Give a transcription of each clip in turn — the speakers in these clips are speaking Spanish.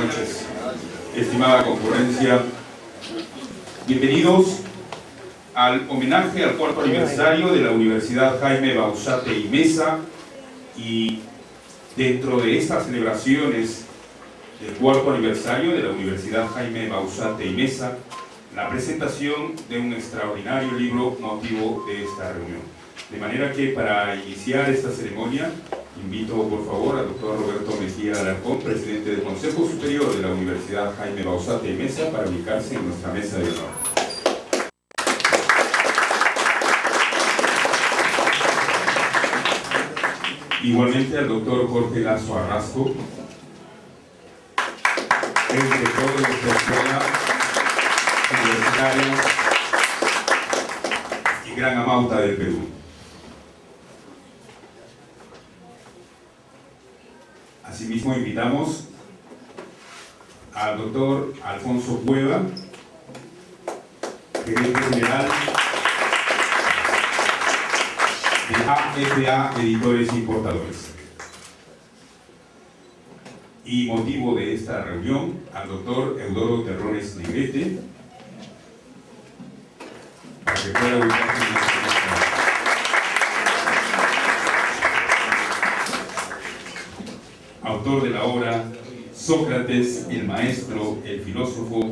buenas noches, estimada concurrencia. Bienvenidos al homenaje al cuarto aniversario de la Universidad Jaime Bauzate y Meza, y dentro de estas celebraciones del cuarto aniversario de la Universidad Jaime Bauzate y Meza, la presentación de un extraordinario libro motivo de esta reunión. De manera que para iniciar esta ceremonia, invito por favor al doctor Roberto Mejía Alarcón, presidente del Consejo Superior de la Universidad Jaime Bauzate y Meza, para ubicarse en nuestra mesa de honor. Igualmente al doctor Jorge Lazo Arrasco, el director de nuestra escuela universitaria y gran amauta del Perú. Asimismo, invitamos al doctor Alfonso Cueva, gerente general de AFA Editores Importadores. Y motivo de esta reunión, al doctor Eudoro Terrones Negrete, para que pueda ubicarse en nuestra mesa. Autor de la obra Sócrates, el maestro, el filósofo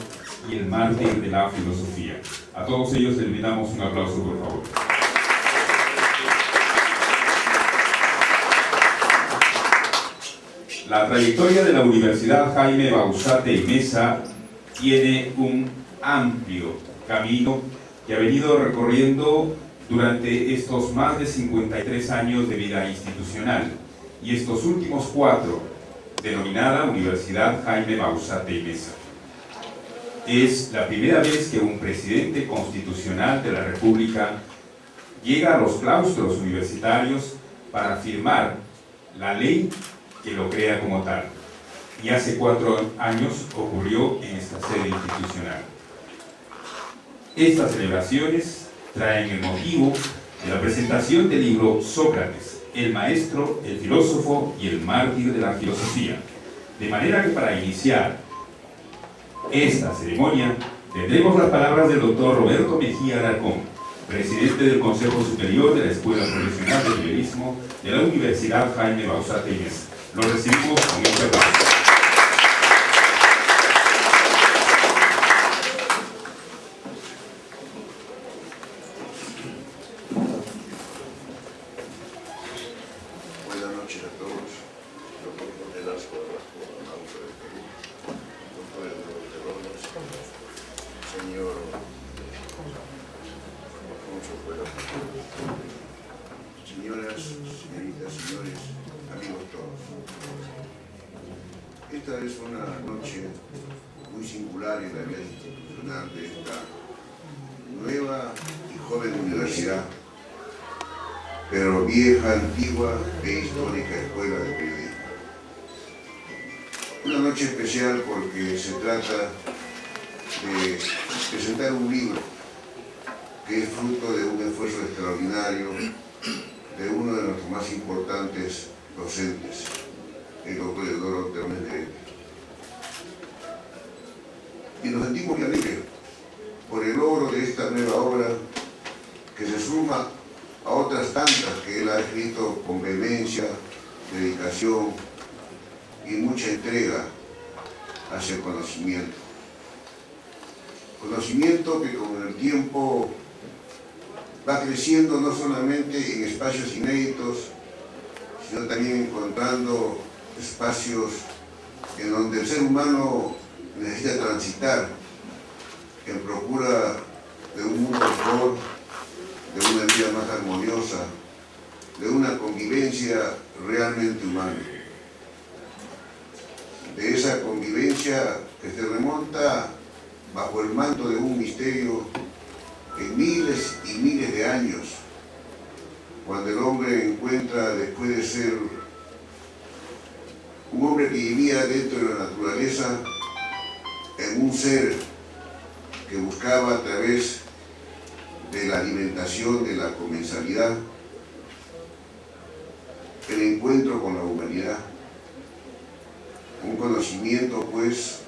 y el mártir de la filosofía. A todos ellos les brindamos un aplauso, por favor. La trayectoria de la Universidad Jaime Bauzate y Meza tiene un amplio camino que ha venido recorriendo durante estos más de 53 años de vida institucional, y estos últimos 4, denominada Universidad Jaime Bauzate y Meza. Es la primera vez que un presidente constitucional de la República llega a los claustros universitarios para firmar la ley que lo crea como tal. Y hace 4 años ocurrió en esta sede institucional. Estas celebraciones traen el motivo de la presentación del libro Sócrates, el maestro, el filósofo y el mártir de la filosofía. De manera que para iniciar esta ceremonia tendremos las palabras del doctor Roberto Mejía Alarcón, presidente del Consejo Superior de la Escuela Profesional de Periodismo de la Universidad Jaime Bauzate y Meza. Lo recibimos con este aplauso. Buenas noches a todos. Doctor Jorge Lazo Arrasco, amauta del Perú. Doctor Eudoro Terrones. Señor Alfonso Cueva. Señoras, señoritas, señores, amigos todos. Esta es una noche muy singular en la vida institucional de esta nueva y joven universidad, pero vieja, antigua e histórica escuela de periodismo. Una noche especial porque se trata de presentar un libro que es fruto de un esfuerzo extraordinario de uno de nuestros más importantes docentes, el doctor Eudoro Terrones Negrete. Y nos sentimos muy alegres por el logro de esta nueva obra que se suma a otras tantas que él ha escrito con vehemencia, dedicación y mucha entrega hacia el conocimiento. Conocimiento que con el tiempo va creciendo no solamente en espacios inéditos, sino también encontrando espacios en donde el ser humano necesita transitar en procura de un mundo mejor, de una vida más armoniosa, de una convivencia realmente humana. De esa convivencia que se remonta bajo el manto de un misterio en miles y miles de años, cuando el hombre encuentra, después de ser un hombre que vivía dentro de la naturaleza, en un ser que buscaba a través de la alimentación, de la comensalidad, el encuentro con la humanidad. un conocimiento pues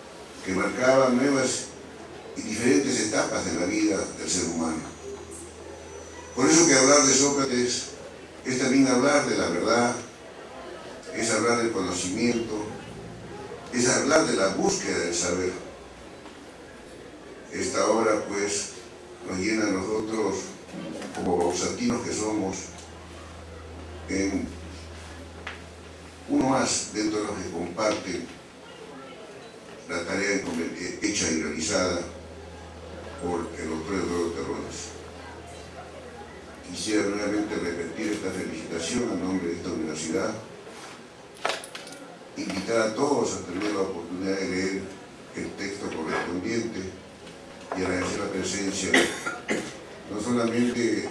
que marcaba nuevas y diferentes etapas de la vida del ser humano. Por eso que hablar de Sócrates es también hablar de la verdad, es hablar del conocimiento, es hablar de la búsqueda del saber. Esta obra pues nos llena a nosotros, como bausatinos que somos, en uno más dentro de los que comparten la tarea hecha y realizada por el doctor Eduardo Terrones. Quisiera nuevamente repetir esta felicitación a nombre de esta universidad, invitar a todos a tener la oportunidad de leer el texto correspondiente y agradecer la presencia no solamente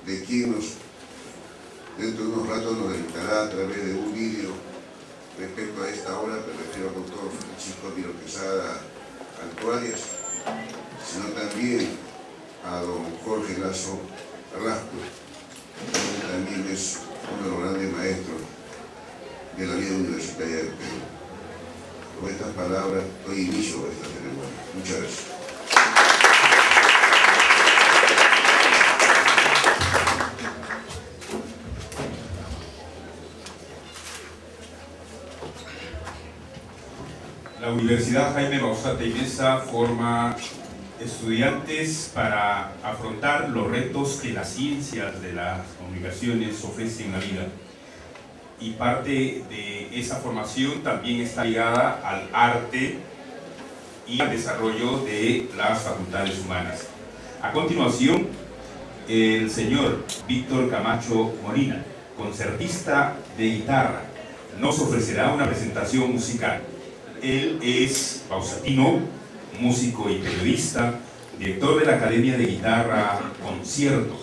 de quien dentro de unos ratos nos dedicará a través de un vídeo respecto a esta obra, me refiero al doctor Francisco Miro Quesada Antuarias, sino también a don Jorge Lazo Carrasco, que también es uno de los grandes maestros de la vida universitaria del Perú. Con estas palabras doy inicio a esta ceremonia. Muchas gracias. La Universidad Jaime Bauzate y Meza forma estudiantes para afrontar los retos que las ciencias de las comunicaciones ofrecen en la vida. Y parte de esa formación también está ligada al arte y al desarrollo de las facultades humanas. A continuación, el señor Víctor Camacho Molina, concertista de guitarra, nos ofrecerá una presentación musical. Él es bauzatino, músico y periodista, director de la Academia de Guitarra Concierto.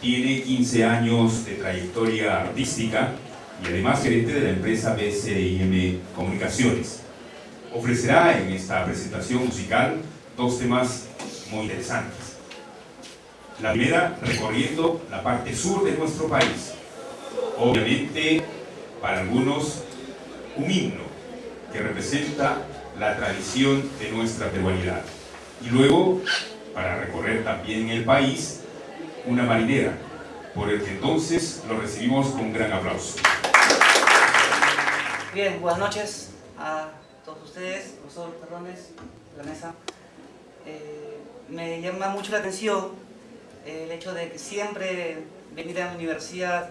Tiene 15 años de trayectoria artística y además gerente de la empresa BCIM Comunicaciones. Ofrecerá en esta presentación musical dos temas muy interesantes. La primera, recorriendo la parte sur de nuestro país. Obviamente, para algunos, un himno que representa la tradición de nuestra peruanidad. Y luego, para recorrer también el país, una marinera, por el que entonces lo recibimos con un gran aplauso. Bien, buenas noches a todos ustedes, profesor Terrones, la mesa. Me llama mucho la atención el hecho de que siempre venir a la universidad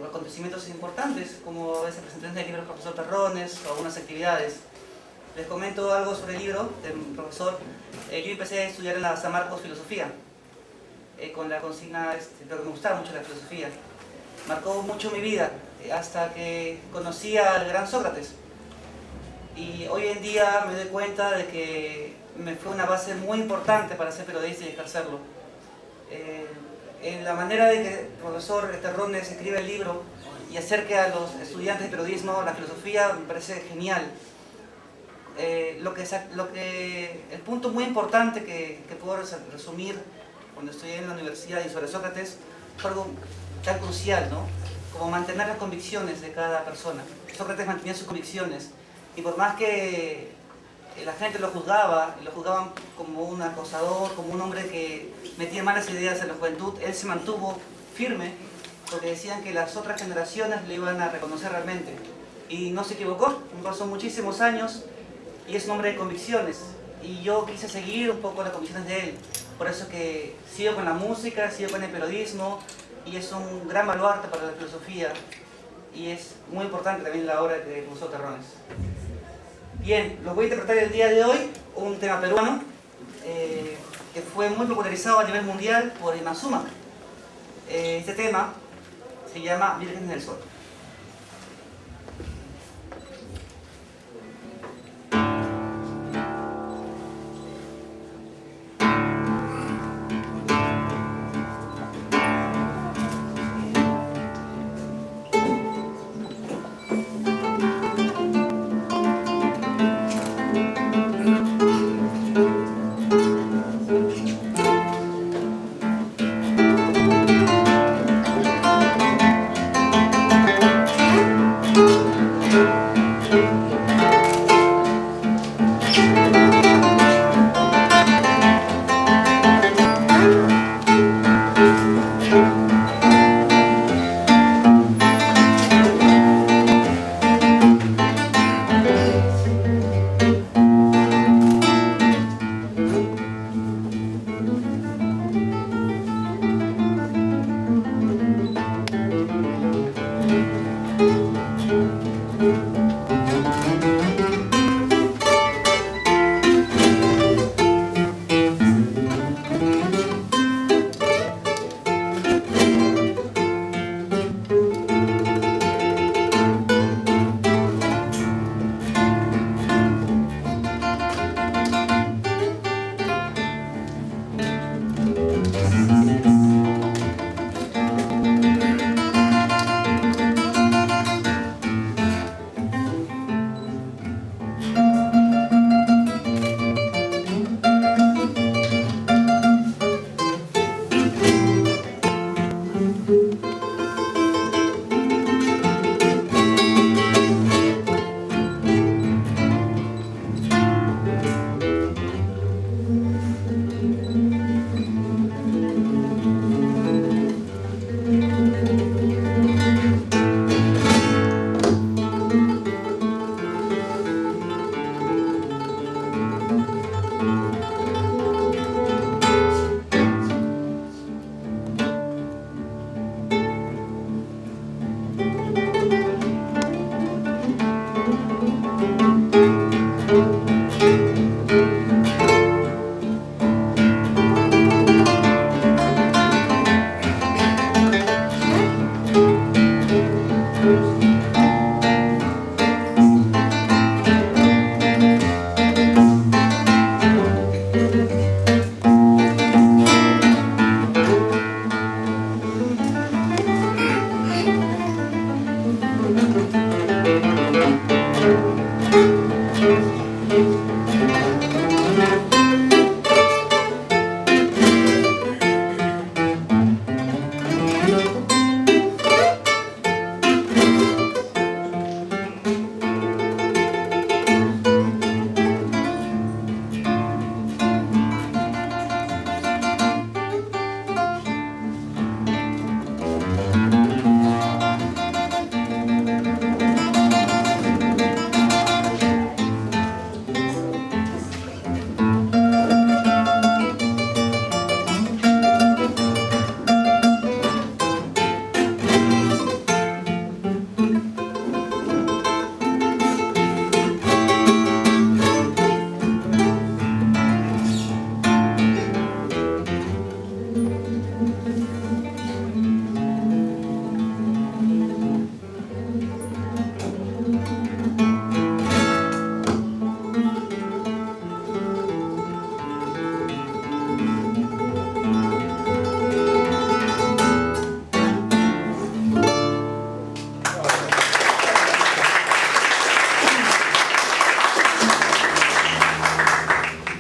acontecimientos importantes, como esa presentación del libro del profesor Terrones o algunas actividades. Les comento algo sobre el libro del profesor. Yo empecé a estudiar en la San Marcos Filosofía, con la consigna, pero me gustaba mucho la filosofía. Marcó mucho mi vida, hasta que conocí al gran Sócrates. Y hoy en día me doy cuenta de que me fue una base muy importante para ser periodista y ejercerlo. En la manera de que el profesor Terrones escribe el libro y acerque a los estudiantes de periodismo la filosofía, me parece genial. El punto muy importante que puedo resumir cuando estudié en la universidad y sobre Sócrates fue algo tan crucial, ¿no? Como mantener las convicciones de cada persona. Sócrates mantenía sus convicciones y por más que la gente lo juzgaban como un acosador, como un hombre que metía malas ideas en la juventud, él se mantuvo firme porque decían que las otras generaciones le iban a reconocer realmente. Y no se equivocó, pasó muchísimos años y es un hombre de convicciones. Y yo quise seguir un poco las convicciones de él. Por eso que sigo con la música, sigo con el periodismo y es un gran baluarte para la filosofía y es muy importante también la obra de profesor Terrones. Bien, los voy a interpretar el día de hoy un tema peruano que fue muy popularizado a nivel mundial por Imán Sumac. Este tema se llama Vírgenes del Sol.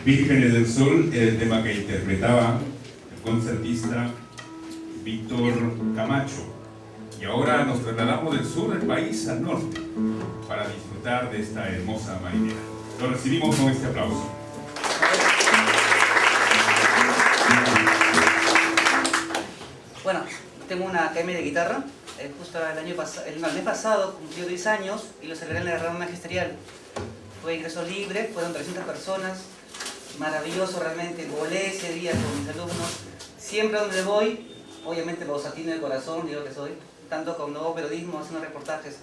Vírgenes del Sol era el tema que interpretaba el concertista Víctor Camacho. Y ahora nos trasladamos del sur del país al norte para disfrutar de esta hermosa marinera. Lo recibimos con este aplauso. Bueno, tengo una academia de guitarra. Justo el mes pasado cumplió 10 años y lo celebré en la rama magisterial. Fue ingreso libre, fueron 300 personas. Maravilloso realmente. Volé ese día con mis alumnos. Siempre a donde voy, obviamente pausatino de corazón, digo que soy, tanto con nuevo periodismo, haciendo reportajes.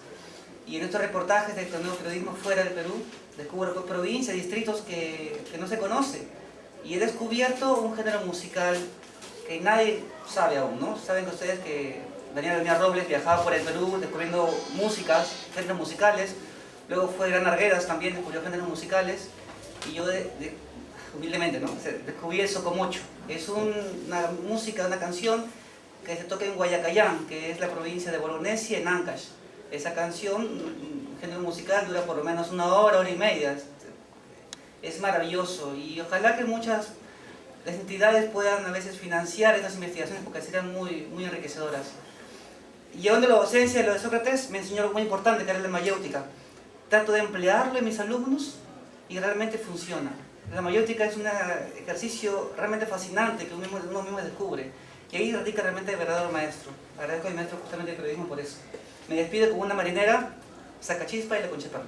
Y en estos reportajes de nuevo periodismo fuera del Perú, descubro provincias, distritos que no se conoce. Y he descubierto un género musical que nadie sabe aún, ¿no? Saben que ustedes que Daniel Almía Robles viajaba por el Perú descubriendo músicas, géneros musicales. Luego fue Gran Arguedas, también descubrió géneros musicales. Y yo humildemente, ¿no? Descubrí el socomocho. Es una música, una canción que se toca en Guayacayán, que es la provincia de Bolonesia, en Ancash. Esa canción, género musical, dura por lo menos una hora y media. Es maravilloso y ojalá que muchas entidades puedan a veces financiar estas investigaciones porque serían muy enriquecedoras. Y llevando la docencia, lo de Sócrates me enseñó algo muy importante, que era la mayéutica. Trato de emplearlo en mis alumnos y realmente funciona. La mayéutica es un ejercicio realmente fascinante que uno mismo descubre. Y ahí radica realmente el verdadero maestro. Agradezco a mi maestro justamente el periodismo por eso. Me despido con una marinera, Sacachispa y La Concheparra.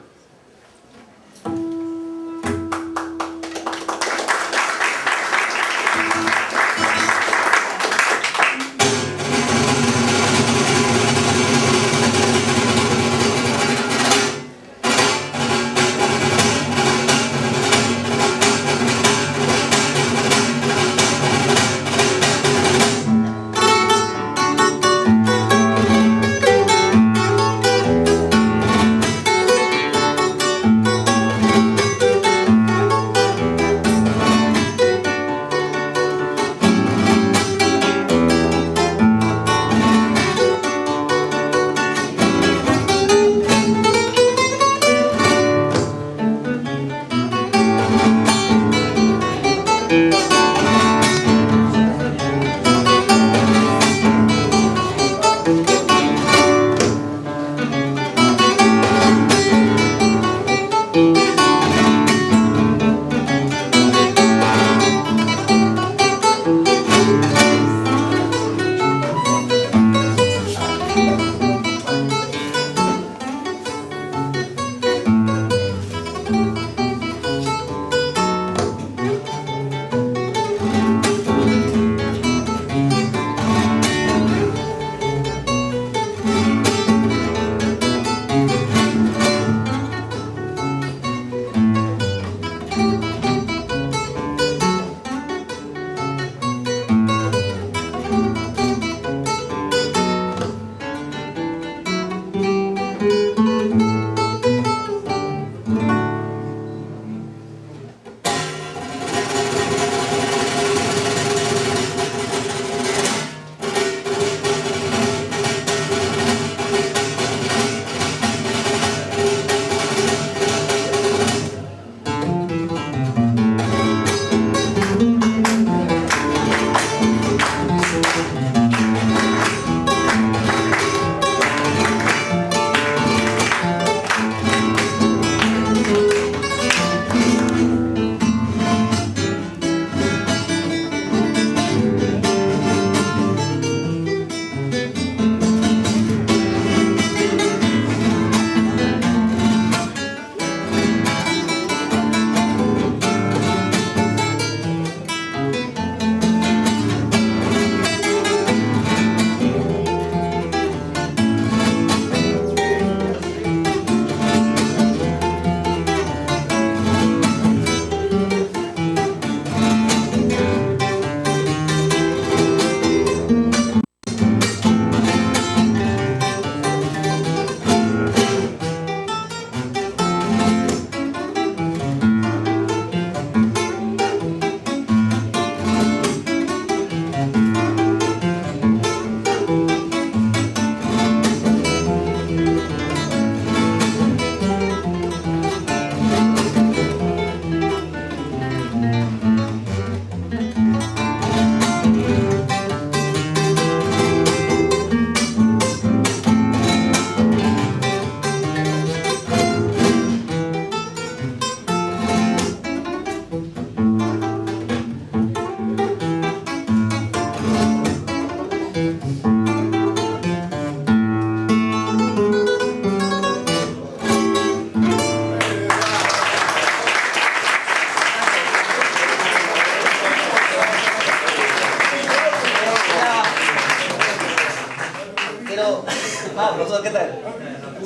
Saludos, ¿qué tal?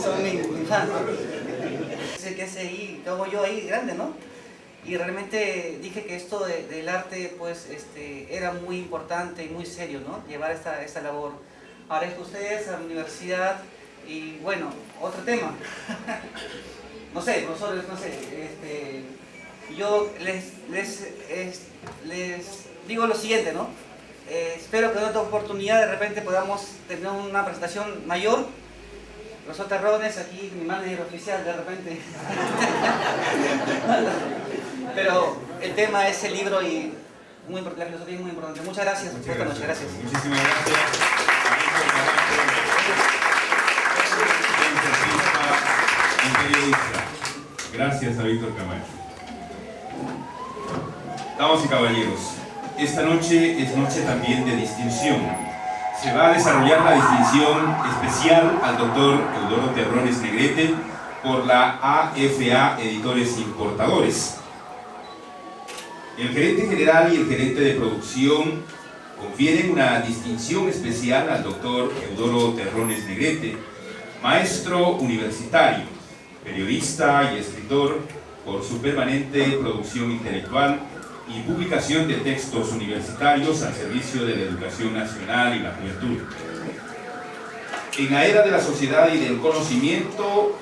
Son mi fan. ¿Qué hace ahí? ¿Qué hago yo ahí grande, no? Y realmente dije que esto del arte pues era muy importante y muy serio, ¿no? Llevar esta labor. Ahora es que ustedes a la universidad y bueno, otro tema. No sé, profesores, no sé. Yo les digo lo siguiente, ¿no? Espero que en otra oportunidad de repente podamos tener una presentación mayor. Profesor Terrones, aquí mi manager oficial de repente. Pero el tema es el libro y muy importante, la filosofía es muy importante. Muchas gracias. Muchas gracias. Gracias. Muchísimas gracias. Gracias a Víctor Camacho. Damas y caballeros, esta noche es noche también de distinción. Se va a desarrollar la distinción especial al doctor Eudoro Terrones Negrete por la AFA Editores Importadores. El gerente general y el gerente de producción confieren una distinción especial al doctor Eudoro Terrones Negrete, maestro universitario, periodista y escritor, por su permanente producción intelectual y publicación de textos universitarios al servicio de la educación nacional y la juventud. En la era de la sociedad y del conocimiento,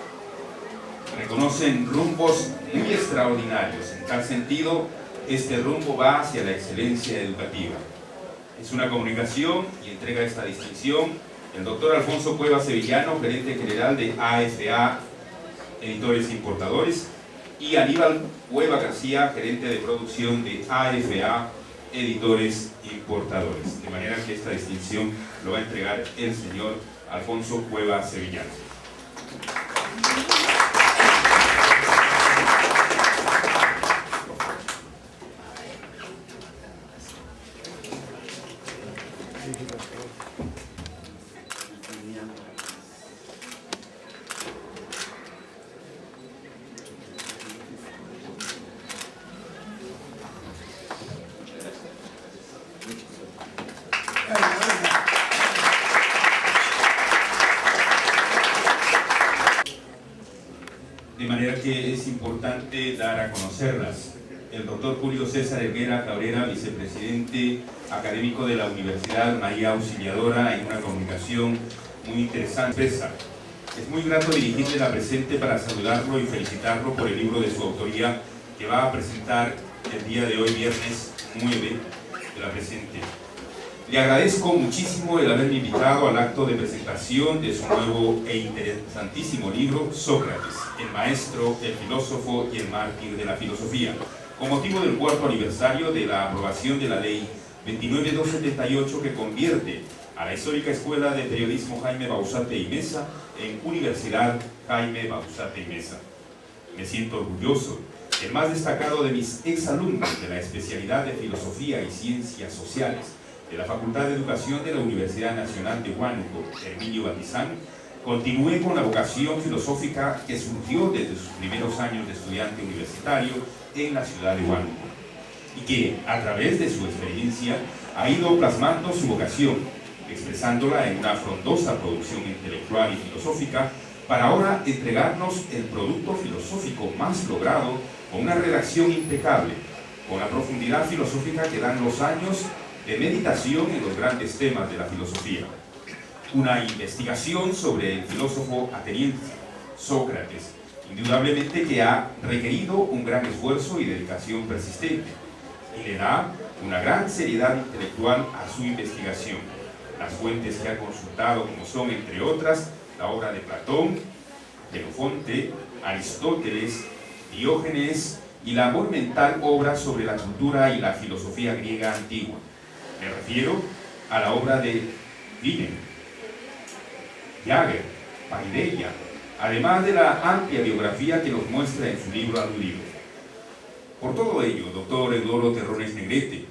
reconocen rumbos muy extraordinarios. En tal sentido, este rumbo va hacia la excelencia educativa. Es una comunicación y entrega esta distinción el doctor Alfonso Cueva Sevillano, gerente general de AFA Editores Importadores, y Aníbal Cueva García, gerente de producción de AFA Editores Importadores. De manera que esta distinción lo va a entregar el señor Alfonso Cueva Sevillano. De manera que es importante dar a conocerlas. El doctor Julio César Helguera Cabrera, vicepresidente académico de la Universidad María Auxiliadora, en una comunicación muy interesante. Es muy grato dirigirle la presente para saludarlo y felicitarlo por el libro de su autoría que va a presentar el día de hoy, viernes 9 de la presente. Le agradezco muchísimo el haberme invitado al acto de presentación de su nuevo e interesantísimo libro, Sócrates, el maestro, el filósofo y el mártir de la filosofía, con motivo del 4º aniversario de la aprobación de la Ley 29278 que convierte a la histórica Escuela de Periodismo Jaime Bausate y Mesa en Universidad Jaime Bausate y Mesa. Me siento orgulloso. El más destacado de mis exalumnos de la especialidad de Filosofía y Ciencias Sociales de la Facultad de Educación de la Universidad Nacional de Huánuco, Herminio Batizán, continúe con la vocación filosófica que surgió desde sus primeros años de estudiante universitario en la ciudad de Huánuco, y que, a través de su experiencia, ha ido plasmando su vocación, expresándola en una frondosa producción intelectual y filosófica, para ahora entregarnos el producto filosófico más logrado, con una redacción impecable, con la profundidad filosófica que dan los años de meditación en los grandes temas de la filosofía. Una investigación sobre el filósofo ateniense, Sócrates, indudablemente que ha requerido un gran esfuerzo y dedicación persistente, y le da una gran seriedad intelectual a su investigación. Las fuentes que ha consultado, como son, entre otras, la obra de Platón, Jenofonte, Aristóteles, Diógenes y la monumental obra sobre la cultura y la filosofía griega antigua. Me refiero a la obra de Wien, Jager, Paideia, además de la amplia biografía que nos muestra en su libro aludido. Por todo ello, doctor Eudoro Terrones Negrete,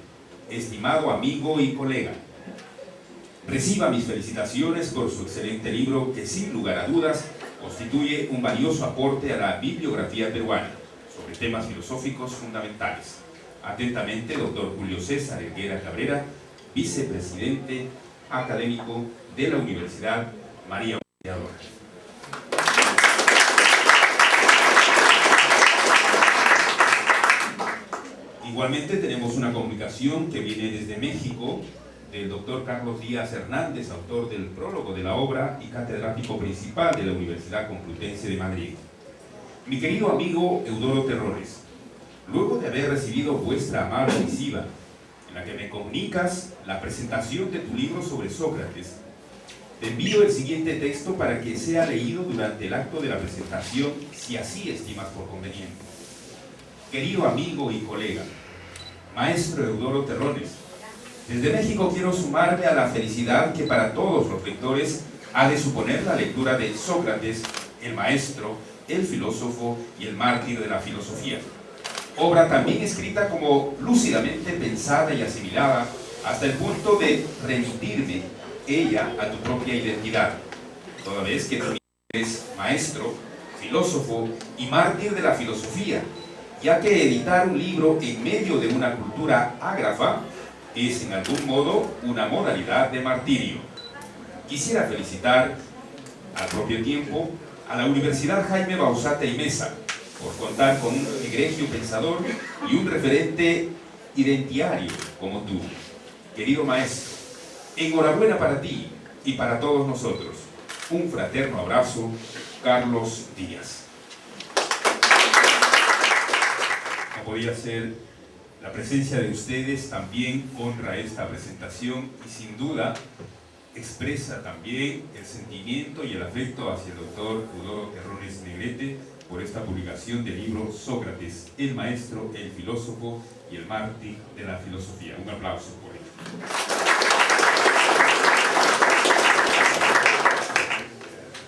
estimado amigo y colega, reciba mis felicitaciones por su excelente libro que, sin lugar a dudas, constituye un valioso aporte a la bibliografía peruana sobre temas filosóficos fundamentales. Atentamente, doctor Julio César Helguera Cabrera, vicepresidente académico de la Universidad María Auxiliadora. Igualmente tenemos una comunicación que viene desde México, del doctor Carlos Díaz Hernández, autor del prólogo de la obra y catedrático principal de la Universidad Complutense de Madrid. Mi querido amigo Eudoro Terrones, luego de haber recibido vuestra amable misiva, en la que me comunicas la presentación de tu libro sobre Sócrates, te envío el siguiente texto para que sea leído durante el acto de la presentación, si así estimas por conveniente. Querido amigo y colega, maestro Eudoro Terrones, desde México quiero sumarme a la felicidad que para todos los lectores ha de suponer la lectura de Sócrates, el maestro, el filósofo y el mártir de la filosofía. Obra también escrita como lúcidamente pensada y asimilada hasta el punto de remitirme ella a tu propia identidad, toda vez que tú eres maestro, filósofo y mártir de la filosofía, ya que editar un libro en medio de una cultura ágrafa es en algún modo una modalidad de martirio. Quisiera felicitar al propio tiempo a la Universidad Jaime Bauzate y Mesa por contar con un egregio pensador y un referente identitario como tú. Querido maestro, enhorabuena para ti y para todos nosotros. Un fraterno abrazo, Carlos Díaz. No podía ser la presencia de ustedes, también honra esta presentación y sin duda expresa también el sentimiento y el afecto hacia el doctor Eudoro Terrones Negrete por esta publicación del libro Sócrates, el maestro, el filósofo y el mártir de la filosofía. Un aplauso por ello.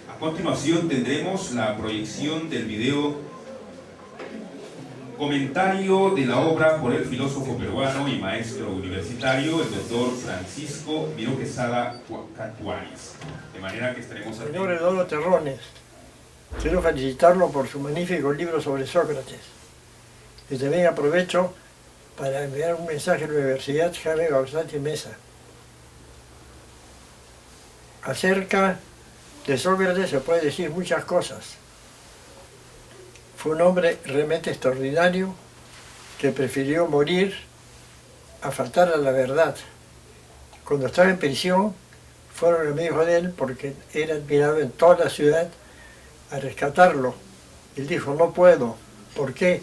A continuación tendremos la proyección del video comentario de la obra por el filósofo peruano y maestro universitario, el doctor Francisco Miró Quesada Catuaris. De manera que estaremos atentos. Señor Eudoro Terrones, quiero felicitarlo por su magnífico libro sobre Sócrates. Y también aprovecho para enviar un mensaje a la Universidad Jaime Bauzate y Mesa. Acerca de Sócrates se puede decir muchas cosas. Fue un hombre realmente extraordinario que prefirió morir a faltar a la verdad. Cuando estaba en prisión, fueron amigos de él porque era admirado en toda la ciudad a rescatarlo. Él dijo, no puedo. ¿Por qué?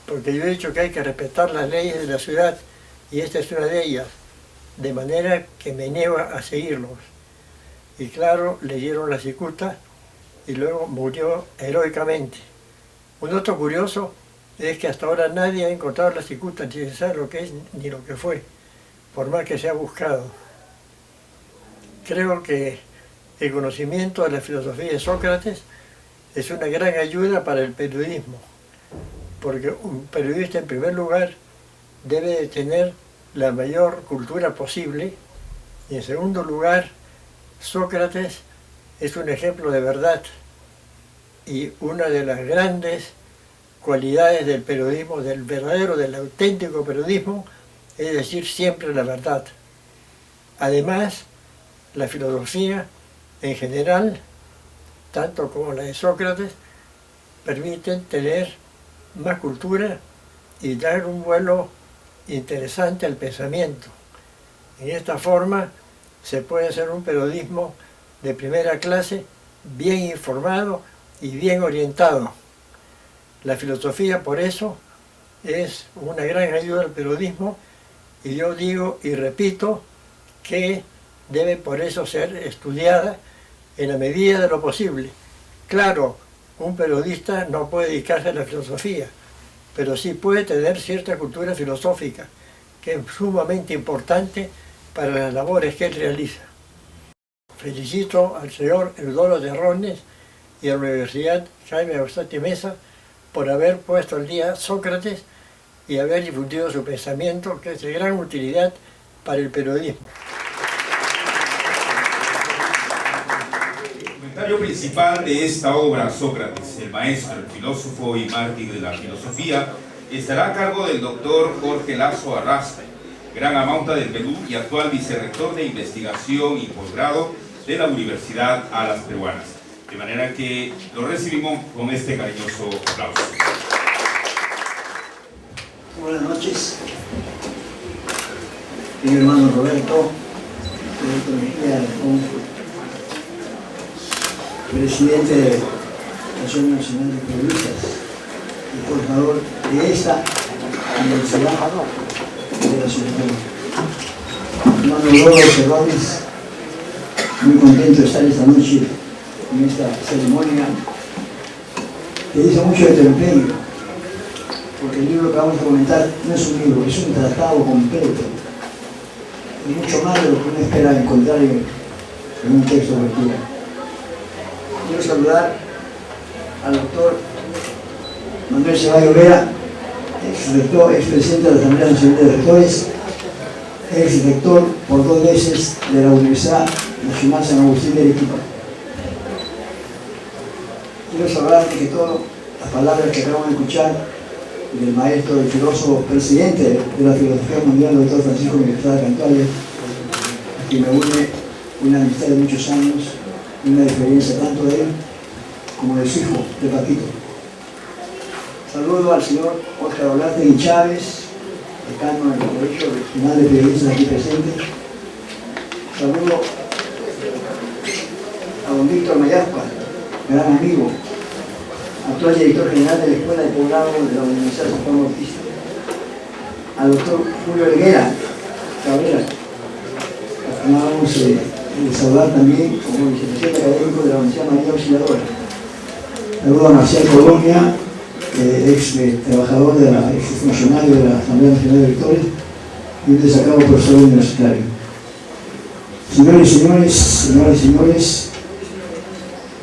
Porque yo he dicho que hay que respetar las leyes de la ciudad y esta es una de ellas, de manera que me niego a seguirlos. Y claro, le dieron la cicuta y luego murió heroicamente. Un dato curioso es que hasta ahora nadie ha encontrado la cicuta, ni se sabe lo que es ni lo que fue, por más que se ha buscado. Creo que el conocimiento de la filosofía de Sócrates es una gran ayuda para el periodismo, porque un periodista en primer lugar debe de tener la mayor cultura posible y en segundo lugar Sócrates es un ejemplo de verdad y una de las grandes cualidades del periodismo, del verdadero, del auténtico periodismo, es decir siempre la verdad. Además, la filosofía en general, tanto como la de Sócrates, permiten tener más cultura y dar un vuelo interesante al pensamiento. En esta forma se puede hacer un periodismo de primera clase, bien informado y bien orientado. La filosofía, por eso, es una gran ayuda al periodismo y yo digo y repito que debe por eso ser estudiada en la medida de lo posible. Claro, un periodista no puede dedicarse a la filosofía, pero sí puede tener cierta cultura filosófica, que es sumamente importante para las labores que él realiza. Felicito al señor Eudoro Terrones y a la Universidad Jaime Bauzate y Mesa por haber puesto al día Sócrates y haber difundido su pensamiento, que es de gran utilidad para el periodismo. El comentario principal de esta obra, Sócrates, el maestro, el filósofo y mártir de la filosofía, estará a cargo del doctor Jorge Lazo Arraspe, gran amauta del Perú y actual vicerrector de investigación y posgrado de la Universidad Alas Peruanas. De manera que lo recibimos con este cariñoso aplauso. Buenas noches, mi hermano Roberto Mejía, presidente de la Asociación Nacional de Periodistas y coordinador de esta universidad de la ciudad. Hermano Lobo Cerrones, muy contento de estar esta noche en esta ceremonia que dice mucho de tu empeño, porque el libro que vamos a comentar no es un libro, es un tratado completo, y mucho más de lo que uno espera encontrar en un texto de lectura. Quiero saludar al doctor Manuel Ceballos Vera, ex-presidente de la Asamblea Nacional de Rectores, ex-rector por 2 veces de la Universidad Nacional San Agustín de Arequipa. Quiero saludar de que todas las palabras que acabamos de escuchar del maestro y filósofo presidente de la filosofía mundial, el doctor Francisco Miranda Cantuaria, a quien me une una amistad de muchos años y una diferencia tanto de él como de su hijo, de Paquito. Saludo al señor Óscar Olarte Chávez, decano del Colegio Regional de Periodistas aquí presente. Saludo a don Víctor Mayaspa, gran amigo, actual director general de la Escuela de Poblado de la Universidad de San Juan Bautista. Al doctor Julio Helguera Cabrera, acabamos de saludar también como vicepresidente académico de la Universidad María Auxiliadora. Saludo a Marcial Colonia, trabajador de la exfuncionario de la Asamblea Nacional de Rectores y un destacado profesor universitario. Señores y señores, señoras y señores,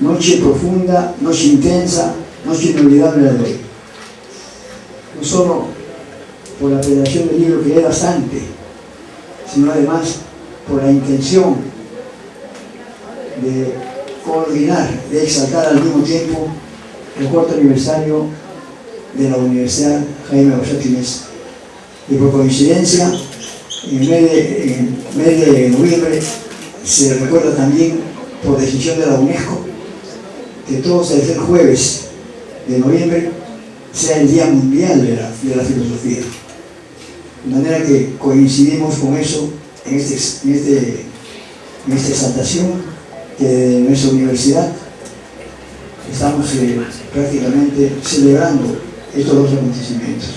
noche profunda, noche intensa, noche inolvidable la de hoy. No solo por la preparación del libro, que es bastante, sino además por la intención de coordinar, de exaltar al mismo tiempo el 4º aniversario de la Universidad Jaime Bausat Mesa. Y por coincidencia, en el mes de noviembre se recuerda también, por decisión de la UNESCO, que todos el tercer jueves de noviembre sea el Día Mundial de la Filosofía. De manera que coincidimos con eso en esta exaltación que de nuestra universidad estamos prácticamente celebrando estos 2 acontecimientos.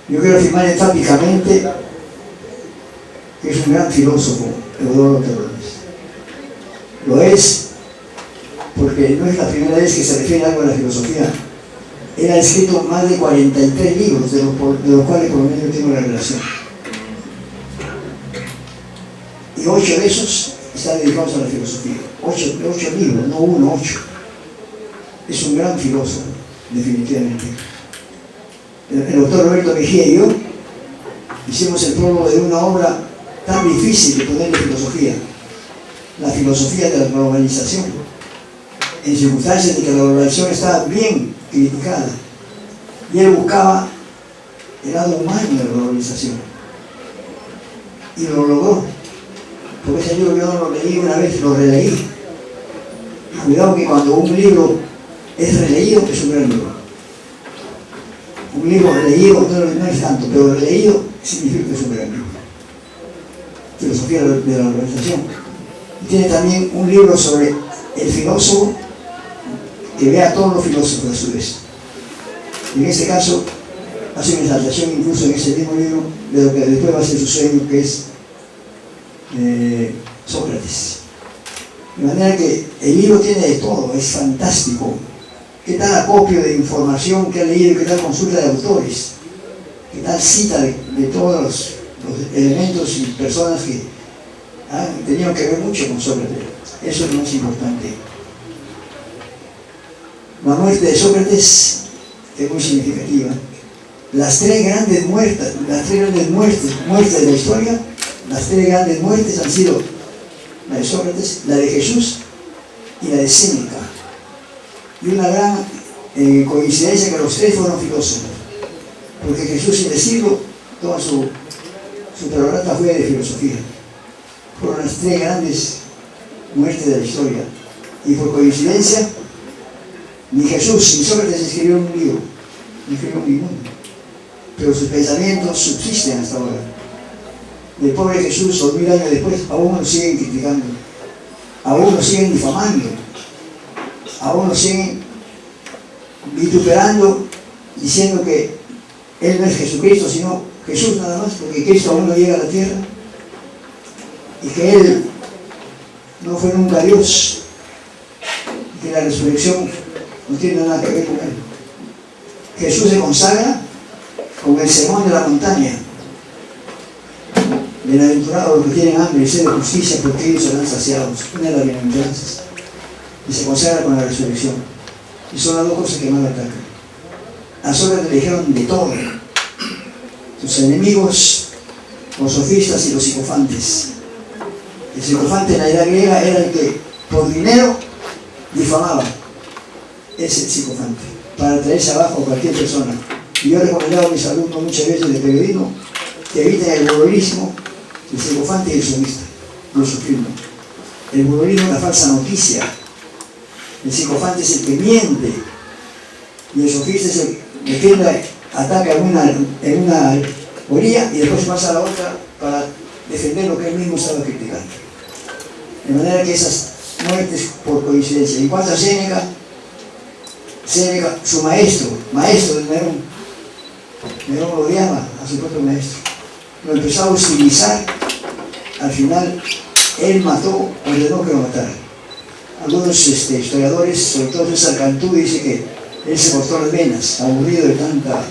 Yo quiero afirmar enfáticamente que es un gran filósofo, Eduardo Terrones. Lo es porque no es la primera vez que se refiere a algo a la filosofía. Él ha escrito más de 43 libros, de los cuales por lo menos yo tengo la relación. Y 8 de esos están dedicados a la filosofía. 8 libros, no 1, 8. Es un gran filósofo, definitivamente. El doctor Roberto Mejía y yo hicimos el prólogo de una obra tan difícil de ponerle filosofía, la filosofía de la globalización, en circunstancias de que la globalización estaba bien criticada, y él buscaba el lado humano de la globalización, y lo logró. Porque ese libro yo no lo leí una vez, lo releí. Y cuidado que cuando un libro es releído, es un gran libro. Un libro leído no es tanto, pero releído significa que es un gran libro. Filosofía de la organización. Y tiene también un libro sobre el filósofo que ve a todos los filósofos a su vez. Y en este caso hace una exaltación incluso en ese mismo libro de lo que después va a ser su sueño, que es Sócrates. De manera que el libro tiene de todo, es fantástico. ¿Qué tal acopio de información que ha leído y qué tal consulta de autores? ¿Qué tal cita de todos los elementos y personas que han tenido que ver mucho con Sócrates? Eso es lo más importante. La muerte de Sócrates es muy significativa. Las tres grandes muertes de la historia, las 3 grandes muertes han sido la de Sócrates, la de Jesús y la de Séneca. Y una gran coincidencia que los 3 fueron filósofos, porque Jesús, sin decirlo, toda su peroratas fue de filosofía. Fueron las 3 grandes muertes de la historia. Y por coincidencia, ni Jesús ni Sócrates escribieron un libro, ni escribieron ninguno. pero sus pensamientos subsisten hasta ahora. El pobre Jesús, 2000 años después, aún lo siguen criticando, aún lo siguen difamando, aún lo siguen vituperando, diciendo que Él no es Jesucristo, sino Jesús nada más, porque Cristo aún no llega a la tierra, y que Él no fue nunca Dios, y que la resurrección no tiene nada que ver con Él. Jesús se consagra con el sermón de la montaña. Bienaventurados los que tienen hambre y sed de justicia, porque ellos serán saciados. Una de las bienaventuranzas. Y se consagra con la resurrección. Y son las dos cosas que más le atacan. A Sócrates le dijeron de todo. Sus enemigos, los sofistas y los psicofantes. El psicofante en la edad griega era el que por dinero difamaba. Ese psicofante, para traerse abajo a cualquier persona. Y yo he recomendado a mis alumnos muchas veces de periodismo que eviten el bulorismo, el psicofante y el sofista, el sofismo. El bulorismo es una falsa noticia. El psicofante es el que miente. Y el sofista es el que defiende, ataca en una orilla y después pasa a la otra para defender lo que él mismo estaba criticando. De manera que esas muertes por coincidencia. En cuanto a Séneca, su maestro de Nerón lo odiaba a su propio maestro. Lo empezó a hostilizar. Al final, él ordenó que lo matara. Algunos historiadores, sobre todo César Cantú, dice que él se cortó las venas, aburrido de tanta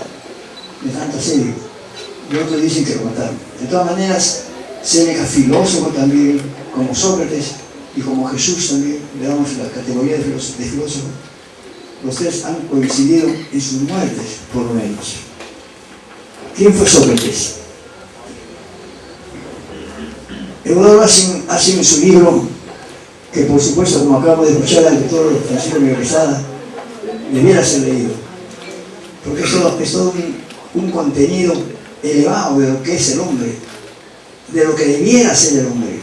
asedio. Y otros dicen que lo mataron. De todas maneras, Séneca, filósofo también, como Sócrates y como Jesús también, le damos la categoría de filósofo. Los tres han coincidido en sus muertes, por lo menos. ¿Quién fue Sócrates? Eudoro hace en su libro, que por supuesto, como acabo de escuchar al doctor Francisco Miguel Quesada, debiera ser leído, porque es todo un contenido elevado de lo que es el hombre, de lo que debiera ser el hombre.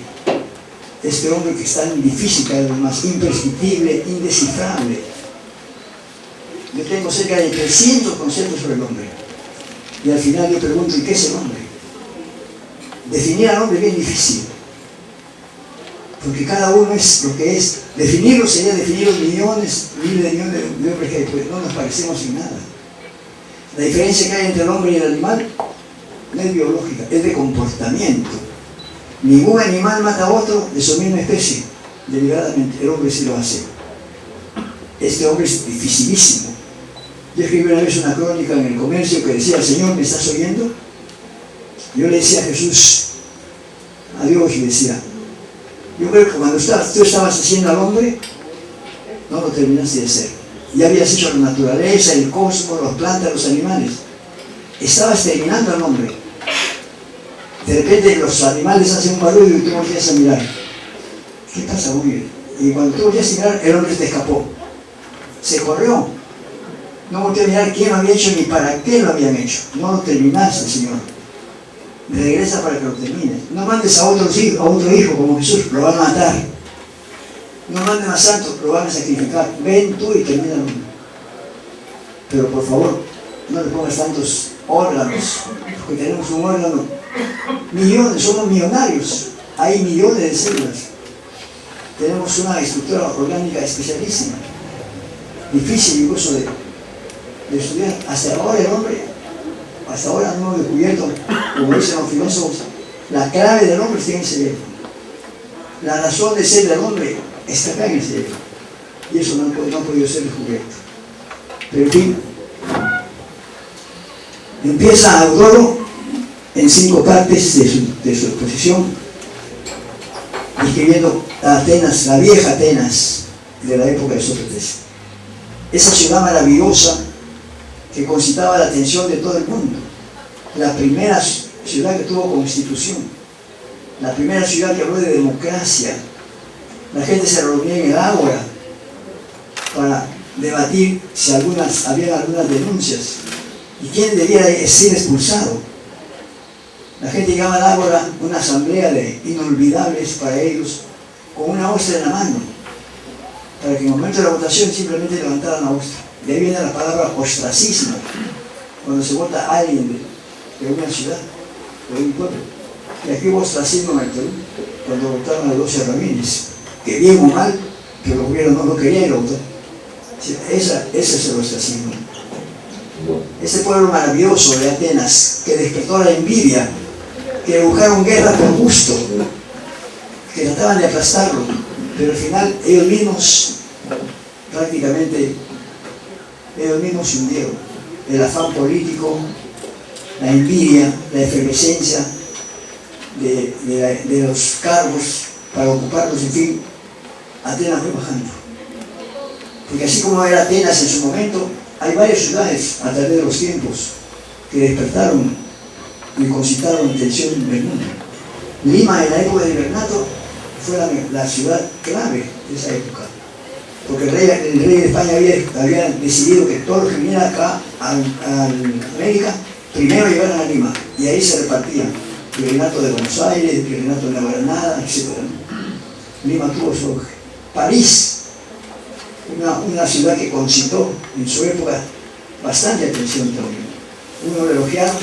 Este hombre que es tan difícil, cada vez más imprescriptible, indescifrable. Yo tengo cerca de 300 conceptos sobre el hombre. Y al final yo pregunto, ¿y qué es el hombre? Definir al hombre es bien difícil. Porque cada uno es lo que es. Definirlo sería definir los miles de millones de hombres que hay, pues no nos parecemos en nada. La diferencia que hay entre el hombre y el animal no es biológica, es de comportamiento. Ningún animal mata a otro de su misma especie, deliberadamente. El hombre sí lo hace. Este hombre es dificilísimo. Yo escribí una vez una crónica en El Comercio que decía: Señor, ¿me estás oyendo? Yo le decía a Jesús, a Dios, y decía: yo creo que cuando tú estabas haciendo al hombre, no lo terminaste de hacer. Ya habías hecho la naturaleza, el cosmos, las plantas, los animales. Estabas terminando al hombre. De repente los animales hacen un barullo y tú volvías a mirar. ¿Qué pasa, güey? Y cuando tú volvías a mirar, el hombre te escapó. Se corrió. No volvió a mirar quién lo había hecho ni para qué lo habían hecho. No lo terminaste, Señor. Regresa para que lo termines. No mandes a otro hijo como Jesús, lo van a matar. No mandes a santos, lo van a sacrificar. Ven tú y termínalo. Pero por favor, no le pongas tantos órganos, porque tenemos un órgano. Millones, somos millonarios. Hay millones de células. Tenemos una estructura orgánica especialísima. Difícil incluso de estudiar. Hasta ahora el hombre, hasta ahora no hemos descubierto, como dicen los filósofos, la clave del hombre está en el cerebro. La razón de ser del hombre está acá en el cerebro. Y eso no ha podido ser descubierto. Pero en fin, empieza Eudoro en 5 partes de su exposición, describiendo a Atenas, la vieja Atenas de la época de Sócrates. Esa ciudad maravillosa que concitaba la atención de todo el mundo. La primera ciudad que tuvo constitución. La primera ciudad que habló de democracia. La gente se reunía en el ágora para debatir si había algunas denuncias y quién debía ser expulsado. La gente llegaba al ágora, una asamblea de inolvidables para ellos, con una ostra en la mano, para que en el momento de la votación simplemente levantaran la ostra. De ahí viene la palabra ostracismo. Cuando se vota a alguien de una ciudad, de un pueblo. Y aquí vos estás haciendo en el Perú, cuando votaron a 12 Ramírez, que bien o mal, pero los gobiernos no lo querían y lo votaron. Ese se lo está haciendo. Ese pueblo maravilloso de Atenas, que despertó la envidia, que buscaron guerra por gusto, que trataban de aplastarlo, pero al final ellos mismos, prácticamente, ellos mismos se hundieron. El afán político, la envidia, la efervescencia de los cargos para ocuparlos, en fin, Atenas fue bajando. Porque así como era Atenas en su momento, hay varias ciudades a través de los tiempos que despertaron y concitaron la atención del mundo. Lima, en la época de Bernato, fue la ciudad clave de esa época, porque el rey de España había decidido que todos los que vinieran acá a América primero llegaran a Lima, y ahí se repartían el virreinato de Buenos Aires, el virreinato de Nueva Granada, etc. Lima tuvo su auge. París, una ciudad que concitó en su época bastante atención también. Unos lo elogiaron,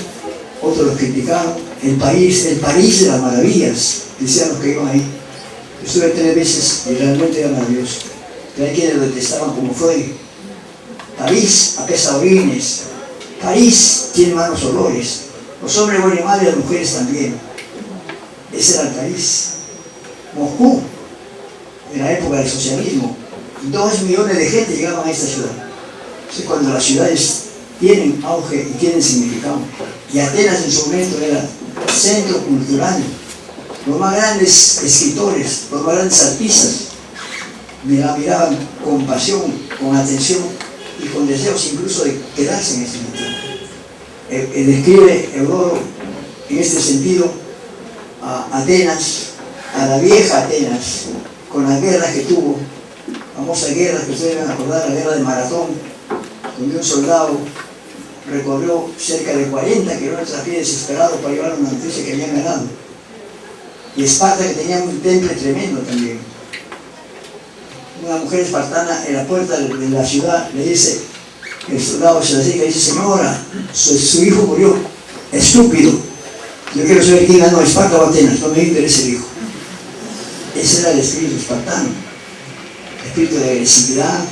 otros lo criticaron. El París de las maravillas, decían los que iban ahí. Estuve 3 veces y realmente era maravilloso. Pero hay quienes lo detestaban como Freud. París apesta orines. París tiene malos olores. Los hombres huelen mal y las mujeres también. Ese era el París. Moscú, en la época del socialismo, 2 millones de gente llegaban a esta ciudad. Entonces, cuando las ciudades tienen auge y tienen significado, y Atenas en su momento era centro cultural, los más grandes escritores, los más grandes artistas me la miraban con pasión, con atención y con deseos incluso de quedarse en este sentido. Describe Heródoto en este sentido a Atenas, a la vieja Atenas, con las guerras que tuvo, famosas guerras que ustedes deben acordar, la guerra de Maratón, donde un soldado recorrió cerca de 40 kilómetros a pie desesperado para llevar una noticia que habían ganado. Y Esparta, que tenía un temple tremendo también. Una mujer espartana en la puerta de la ciudad le dice, el soldado se la acerca y dice, señora, su hijo murió, estúpido, yo quiero saber quién ganó, Esparta o Atenas, no me interesa el hijo. Ese era el espíritu espartano, espíritu de agresividad.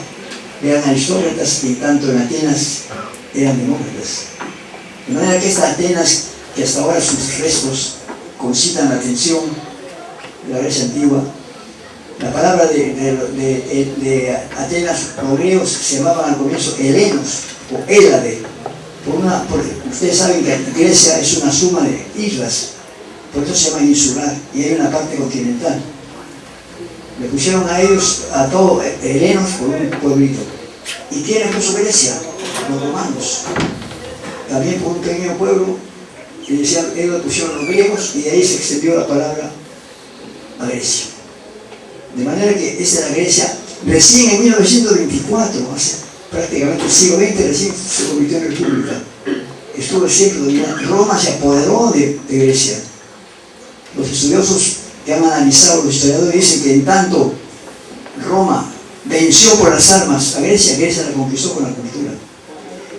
Eran aristócratas y tanto en Atenas eran demócratas. De manera que esta Atenas, que hasta ahora sus restos concitan la atención de la Grecia antigua, la palabra de Atenas, los griegos se llamaban al comienzo helenos o Hélade. Ustedes saben que Grecia es una suma de islas, por eso se llama insular, y hay una parte continental. Le pusieron a ellos, a todos helenos, por un pueblito. ¿Y quién puso Grecia? Los romanos. También por un pequeño pueblo, y decían, ellos pusieron los griegos, y de ahí se extendió la palabra a Grecia. De manera que esta era Grecia, recién en 1924, hace prácticamente el siglo XX, recién se convirtió en república. Estuvo siempre dominada. Roma se apoderó de Grecia. Los estudiosos que han analizado, los historiadores dicen que en tanto Roma venció por las armas a Grecia, Grecia la conquistó con la cultura.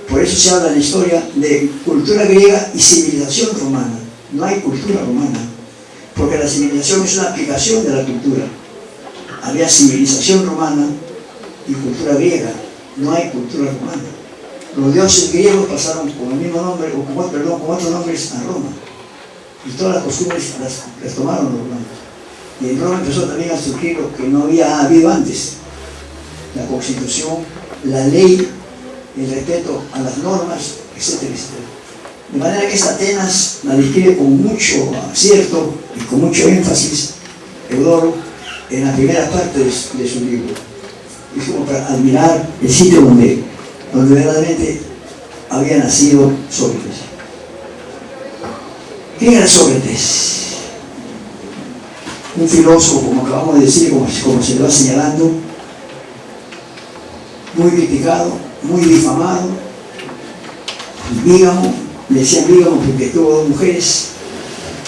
Por eso se habla en la historia de cultura griega y civilización romana. No hay cultura romana, porque la civilización es una aplicación de la cultura. Había civilización romana y cultura griega, no hay cultura romana. Los dioses griegos pasaron con el mismo nombre, o con otros nombres a Roma. Y todas las costumbres las tomaron los romanos. Y en Roma empezó también a surgir lo que no había habido antes: la constitución, la ley, el respeto a las normas, etcétera, etcétera. De manera que esta Atenas la describe con mucho acierto y con mucho énfasis Heródoto en la primera parte de su libro. Es como para admirar el sitio donde verdaderamente había nacido Sócrates. ¿Quién era Sócrates? Un filósofo, como acabamos de decir, como se lo va señalando, muy criticado, muy difamado, bígamo, le decían bígamo porque tuvo 2 mujeres,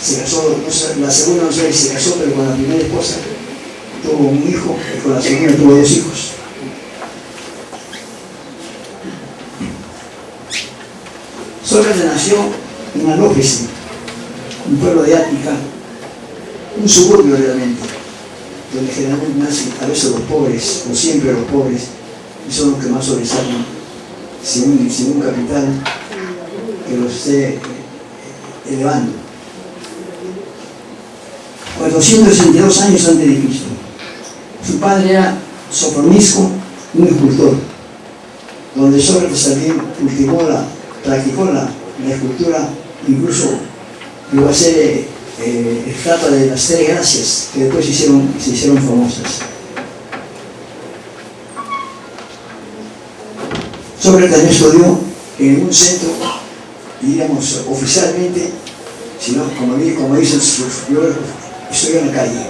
se casó, la segunda no sé si se casó, pero con la primera esposa tuvo un hijo, y con la segunda tuvo 2 hijos. Sócrates nació en Alópez, un pueblo de Ática, un suburbio realmente, donde generalmente nacen a veces los pobres, o siempre los pobres, y son los que más sobresalen, sin un capital que los esté elevando. 462 años antes de Cristo. Su padre era Sofonisco, un escultor, donde Sócrates también practicó la escultura, incluso llegó a ser estatua de las Tres Gracias, que después se hicieron famosas. Sócrates también estudió en un centro, diríamos oficialmente, sino como dicen sus biógrafos, estudió en la calle,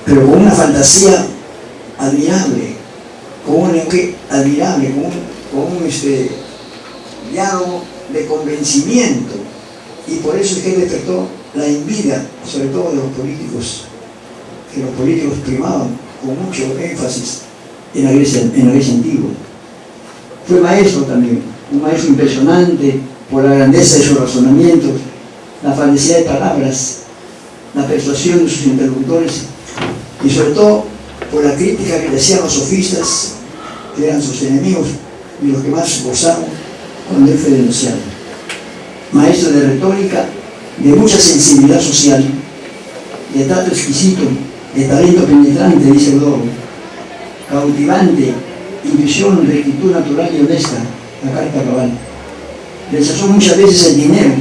pero con una fantasía admirable, con un lenguaje admirable, con un diálogo de convencimiento, y por eso es que él despertó la envidia, sobre todo de los políticos, que los políticos primaban con mucho énfasis en la Grecia antigua. Fue maestro también, un maestro impresionante por la grandeza de sus razonamientos, la fantasía de palabras, la persuasión de sus interlocutores y sobre todo por la crítica que le hacían los sofistas, que eran sus enemigos y los que más gozaron cuando él fue denunciado. Maestro de retórica, de mucha sensibilidad social, de trato exquisito, de talento penetrante, dice Eudoro, cautivante, intuición, rectitud natural y honesta, la carta cabal. Rechazó muchas veces el dinero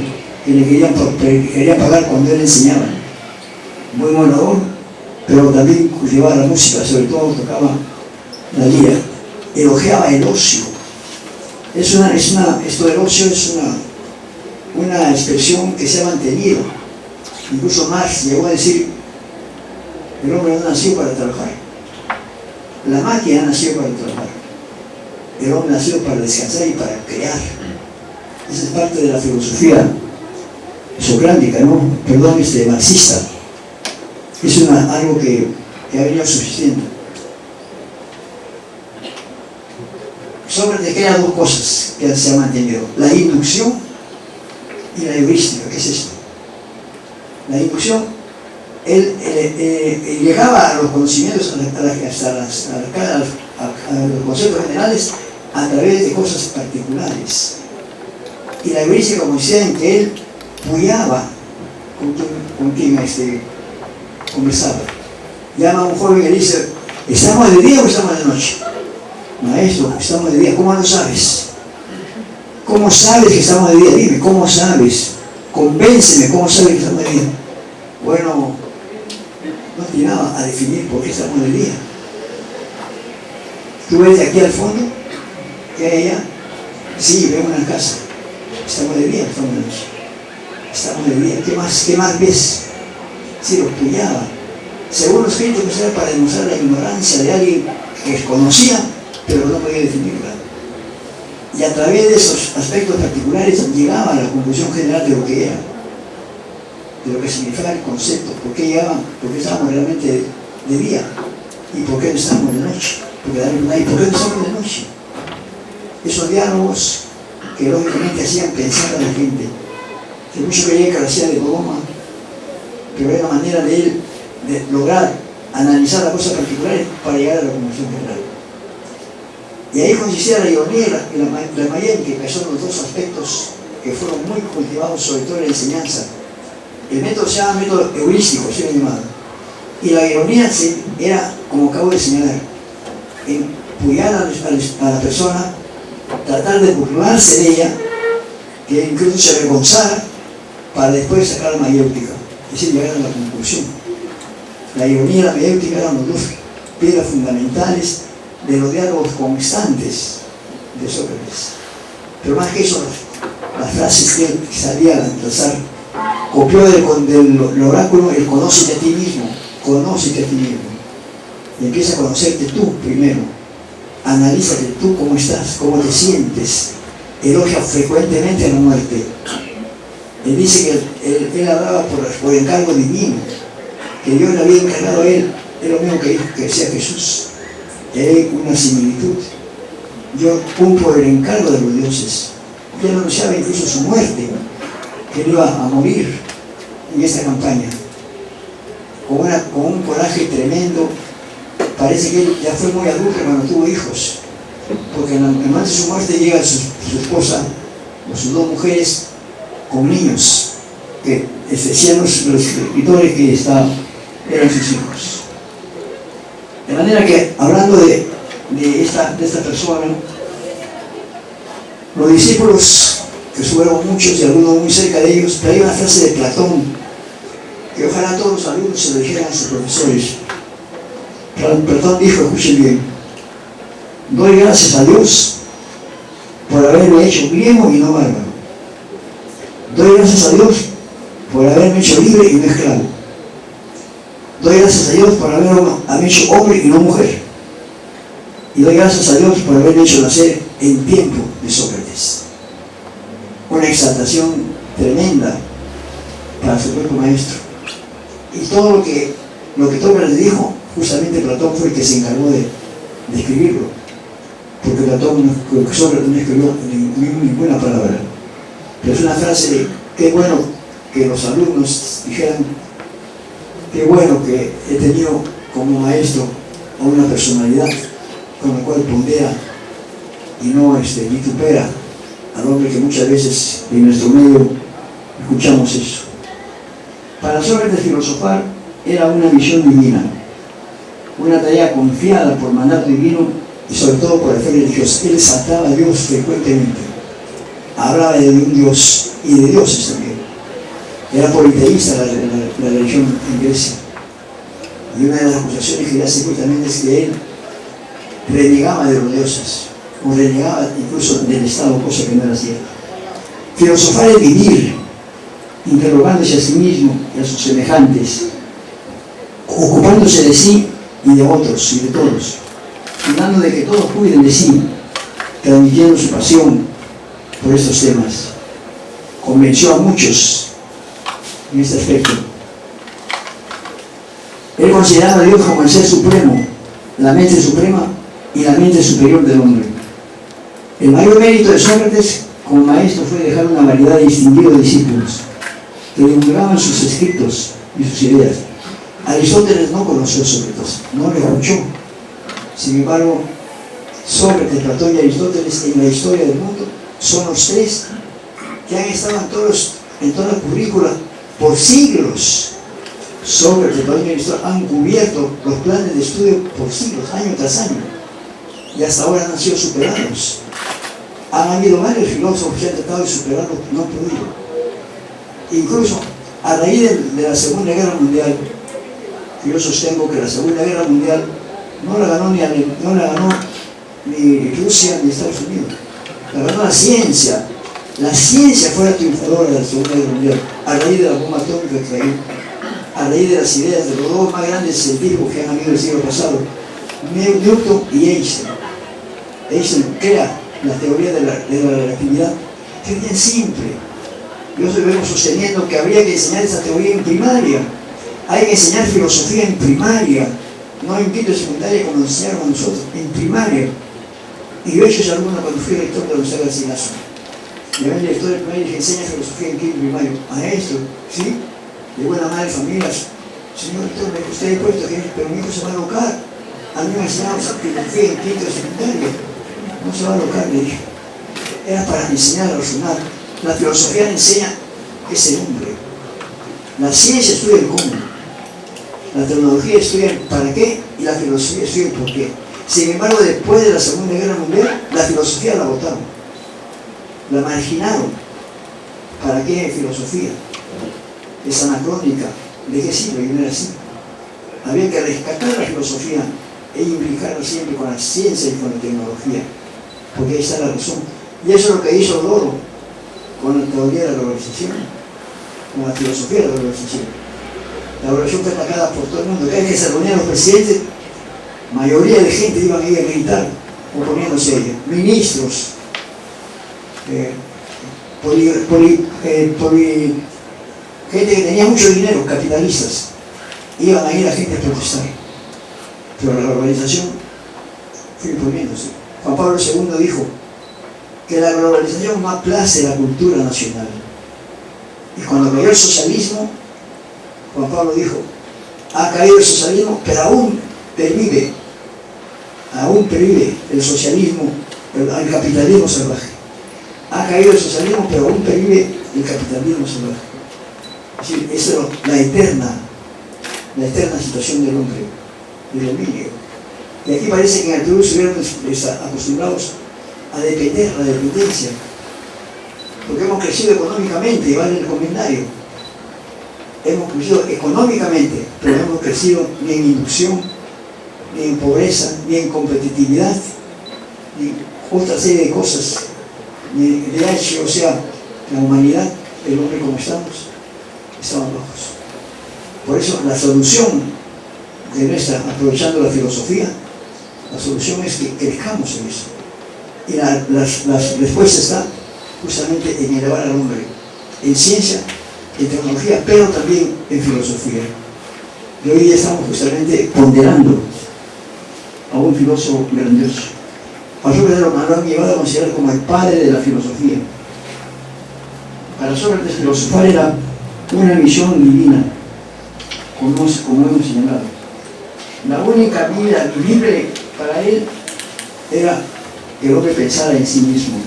que le querían pagar cuando él enseñaba. Muy buen orador, pero también cultivaba la música, sobre todo tocaba la lira. Elogiaba el ocio. Esto del ocio es una expresión que se ha mantenido. Incluso Marx llegó a decir: el hombre no nació para trabajar, la máquina nació para trabajar, el hombre nació para descansar y para crear. Esa es parte de la filosofía socrática, ¿no? Perdón, marxista. Es algo que ha venido subsistiendo. Sócrates crea dos cosas que se han mantenido: la inducción y la heurística. ¿Qué es esto? La inducción, él llegaba a los conocimientos, a los conceptos generales a través de cosas particulares. Y la heurística consistía en que él puyaba con quien conversaba. Llama a un joven y le dice: ¿estamos de día o estamos de noche? Maestro, estamos de día. ¿Cómo lo sabes? ¿Cómo sabes que estamos de día? Dime, ¿cómo sabes? Convénceme, ¿cómo sabes que estamos de día? Bueno, no atinaba a definir por qué estamos de día. ¿Tú ves de aquí al fondo? ¿Qué hay allá? Sí, veo una casa. ¿Estamos de día o estamos de noche? Estamos de día. ¿Qué más ves? Sí, los puyaba. Según los críticos era para demostrar la ignorancia de alguien que conocía, pero no podía definirla. Y a través de esos aspectos particulares llegaba a la conclusión general de lo que era, de lo que significaba el concepto, por qué llegaban, por qué estábamos realmente de día y por qué no estábamos de noche, ¿por qué no estábamos de noche? Esos diálogos que lógicamente hacían pensar a la gente, que mucho creía que lo hacía de broma, pero era la manera de él de lograr analizar las cosas particulares para llegar a la conclusión general. Y ahí consistía la ironía y la mayéntica, que son los dos aspectos que fueron muy cultivados, sobre todo en la enseñanza. El método se llama método heurístico, se llama llamado. Y la ironía era, como acabo de señalar, empuyar a la persona, tratar de burlarse de ella, que incluso se avergonzara, para después sacar la mayéutica, es decir, llegar a la conclusión. La ironía y la mayéutica eran los dos piedras fundamentales de los diálogos constantes de Sócrates. Pero más que eso, las frases que él salía a lanzar, copió del oráculo el conócete a ti mismo, conócete a ti mismo. Y empieza a conocerte tú primero. Analízate tú cómo estás, cómo te sientes. Elogia frecuentemente a la muerte. Él dice que él hablaba por encargo divino, que Dios le había encargado a él, es lo mismo que decía Jesús. Hay una similitud. Yo cumplo el encargo de los dioses. Él anunciaba incluso su muerte, que él iba a morir en esta campaña, con un coraje tremendo. Parece que él ya fue muy adulto cuando tuvo hijos, porque en el momento de su muerte llega su esposa o sus dos mujeres con niños, que decían los escritores que eran sus hijos. De manera que, hablando de esta persona, los discípulos, que fueron muchos y algunos muy cerca de ellos, traían una frase de Platón, que ojalá todos los alumnos se lo dijeran a sus profesores. Platón dijo, escuchen bien: doy gracias a Dios por haberme hecho griego y no bárbaro. Doy gracias a Dios por haberme hecho libre y no esclavo. Doy gracias a Dios por haberme hecho hombre y no mujer. Y doy gracias a Dios por haberme hecho nacer en tiempo de Sócrates. Una exaltación tremenda para su propio maestro. Y todo lo que Sócrates dijo, justamente Platón fue el que se encargó de escribirlo. Porque Sócrates no escribió ninguna palabra. Pero es una frase de: qué bueno que los alumnos dijeran, qué bueno que he tenido como maestro a una personalidad con la cual pondera y no vitupera al hombre, que muchas veces en nuestro medio escuchamos eso. Para Sócrates, filosofar era una misión divina, una tarea confiada por mandato divino y sobre todo por la fe religiosa. Él exaltaba a Dios frecuentemente, hablaba de un Dios y de dioses también. Era politeísta la religión en Grecia, y una de las acusaciones que le hace justamente es que él renegaba de los dioses, o renegaba incluso del Estado, cosa que no era cierta. Filosofar es vivir interrogándose a sí mismo y a sus semejantes, ocupándose de sí y de otros y de todos, cuidando de que todos cuiden de sí, transmitiendo su pasión por estos temas. Convenció a muchos en este aspecto. Él consideraba a Dios como el ser supremo, la mente suprema y la mente superior del hombre. El mayor mérito de Sócrates como maestro fue dejar una variedad de distinguidos discípulos que divulgaban sus escritos y sus ideas. Aristóteles no conoció a Sócrates, no lo escuchó. Sin embargo, Sócrates, Platón y Aristóteles en la historia del mundo son los tres que han estado en toda la currícula por siglos. Sócrates, Platón y Aristóteles han cubierto los planes de estudio por siglos, año tras año, y hasta ahora han sido superados. Han habido varios filósofos que han tratado de superarlo, no han podido. Incluso a raíz de la Segunda Guerra Mundial, yo sostengo que la Segunda Guerra Mundial no la ganó ni Rusia ni Estados Unidos, la ganó la ciencia. La ciencia fue la triunfadora de la Segunda Guerra Mundial, a raíz de la bomba atómica que cayó, a raíz de las ideas de los dos más grandes científicos que han habido el siglo pasado, Newton y Einstein. Einstein crea la teoría de la relatividad, que es bien simple. Yo vengo sosteniendo que habría que enseñar esa teoría en primaria. Hay que enseñar filosofía en primaria, no en quinto secundaria como nos enseñaron a nosotros, en primaria. Y yo he hecho esa alguna cuando fui rector de la Universidad de Garcilaso. Le ven director de primaria y que enseña filosofía en quinto primario. Maestro, ¿sí? De buena madre familia. Señor rector, me usted ha puesto que pero mi hijo se va a alocar. A mí me enseñaron filosofía en quinto secundaria. No se va a alocar, le dije. Era para enseñar a razonar. La filosofía enseña ese hombre. La ciencia estudia el cómo. La tecnología estudia el para qué y la filosofía estudia el por qué. Sin embargo, después de la Segunda Guerra Mundial, la filosofía la botaron. La marginaron. ¿Para qué filosofía? Es anacrónica. ¿De qué sirve? Y no era así. Había que rescatar la filosofía e implicarla siempre con la ciencia y con la tecnología. Porque ahí está la razón. Y eso es lo que hizo Loro con la teoría de la globalización, con la filosofía de la globalización. La globalización fue atacada por todo el mundo. Cada vez que se reunían los presidentes, mayoría de gente iban a ir a gritar, oponiéndose a ella. Ministros, gente que tenía mucho dinero, capitalistas, iban a ir a gente a protestar. Pero la globalización fue imponiéndose. Juan Pablo II dijo que la globalización no aplace la cultura nacional. Y cuando cayó el socialismo, Juan Pablo dijo, ha caído el socialismo, pero aún pervive el socialismo, el capitalismo salvaje. Ha caído el socialismo, pero aún pervive el capitalismo salvaje. Es decir, esa es la eterna situación del hombre, del dominio. Y aquí parece que en el Perú estuvieron acostumbrados a depender, la dependencia, porque hemos crecido económicamente, y vale el comentario. Hemos crecido económicamente, pero no hemos crecido ni en inducción, ni en pobreza, ni en competitividad, ni otra serie de cosas. De hecho, o sea, la humanidad, el hombre como estamos locos. Por eso la solución de nuestra, aprovechando la filosofía, la solución es que crezcamos en eso. Y la respuesta está justamente en elevar al hombre, en ciencia, en tecnología, pero también en filosofía. Y hoy día estamos justamente ponderando a un filósofo grandioso. A Sócrates lo han llevado a considerar como el padre de la filosofía. Para Sócrates filosofar era una misión divina, como hemos señalado. La única vida vivible para él era que el hombre pensara en sí mismo.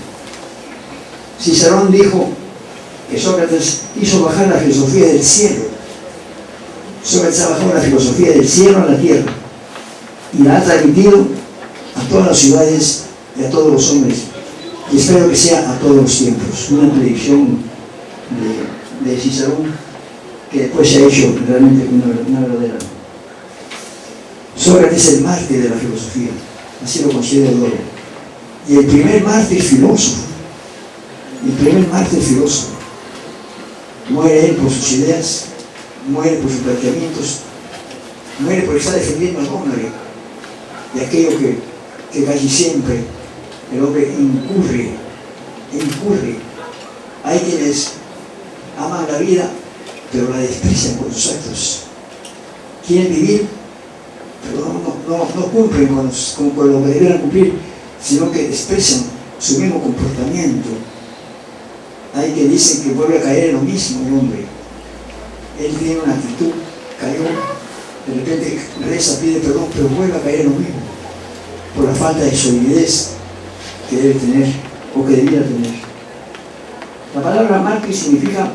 Cicerón dijo que Sócrates hizo bajar la filosofía del cielo. Sócrates ha bajado la filosofía del cielo a la tierra y la ha transmitido a todas las ciudades y a todos los hombres. Y espero que sea a todos los tiempos. Una predicción de Cicerón que después se ha hecho realmente una verdadera. Sócrates es el mártir de la filosofía, así lo considero yo. Y el primer mártir filósofo, muere él por sus ideas, muere por sus planteamientos, muere por estar defendiendo al hombre de aquello que casi siempre el hombre incurre. Hay quienes aman la vida, pero la desprecian con sus actos. Quieren vivir, pero no cumplen con lo que debieran cumplir, sino que desprecian su mismo comportamiento. Hay que dicen que vuelve a caer en lo mismo el hombre. Él tiene una actitud, cayó, de repente reza, pide perdón, pero vuelve a caer en lo mismo, por la falta de solidez que debe tener, o que debiera tener. La palabra mártir significaba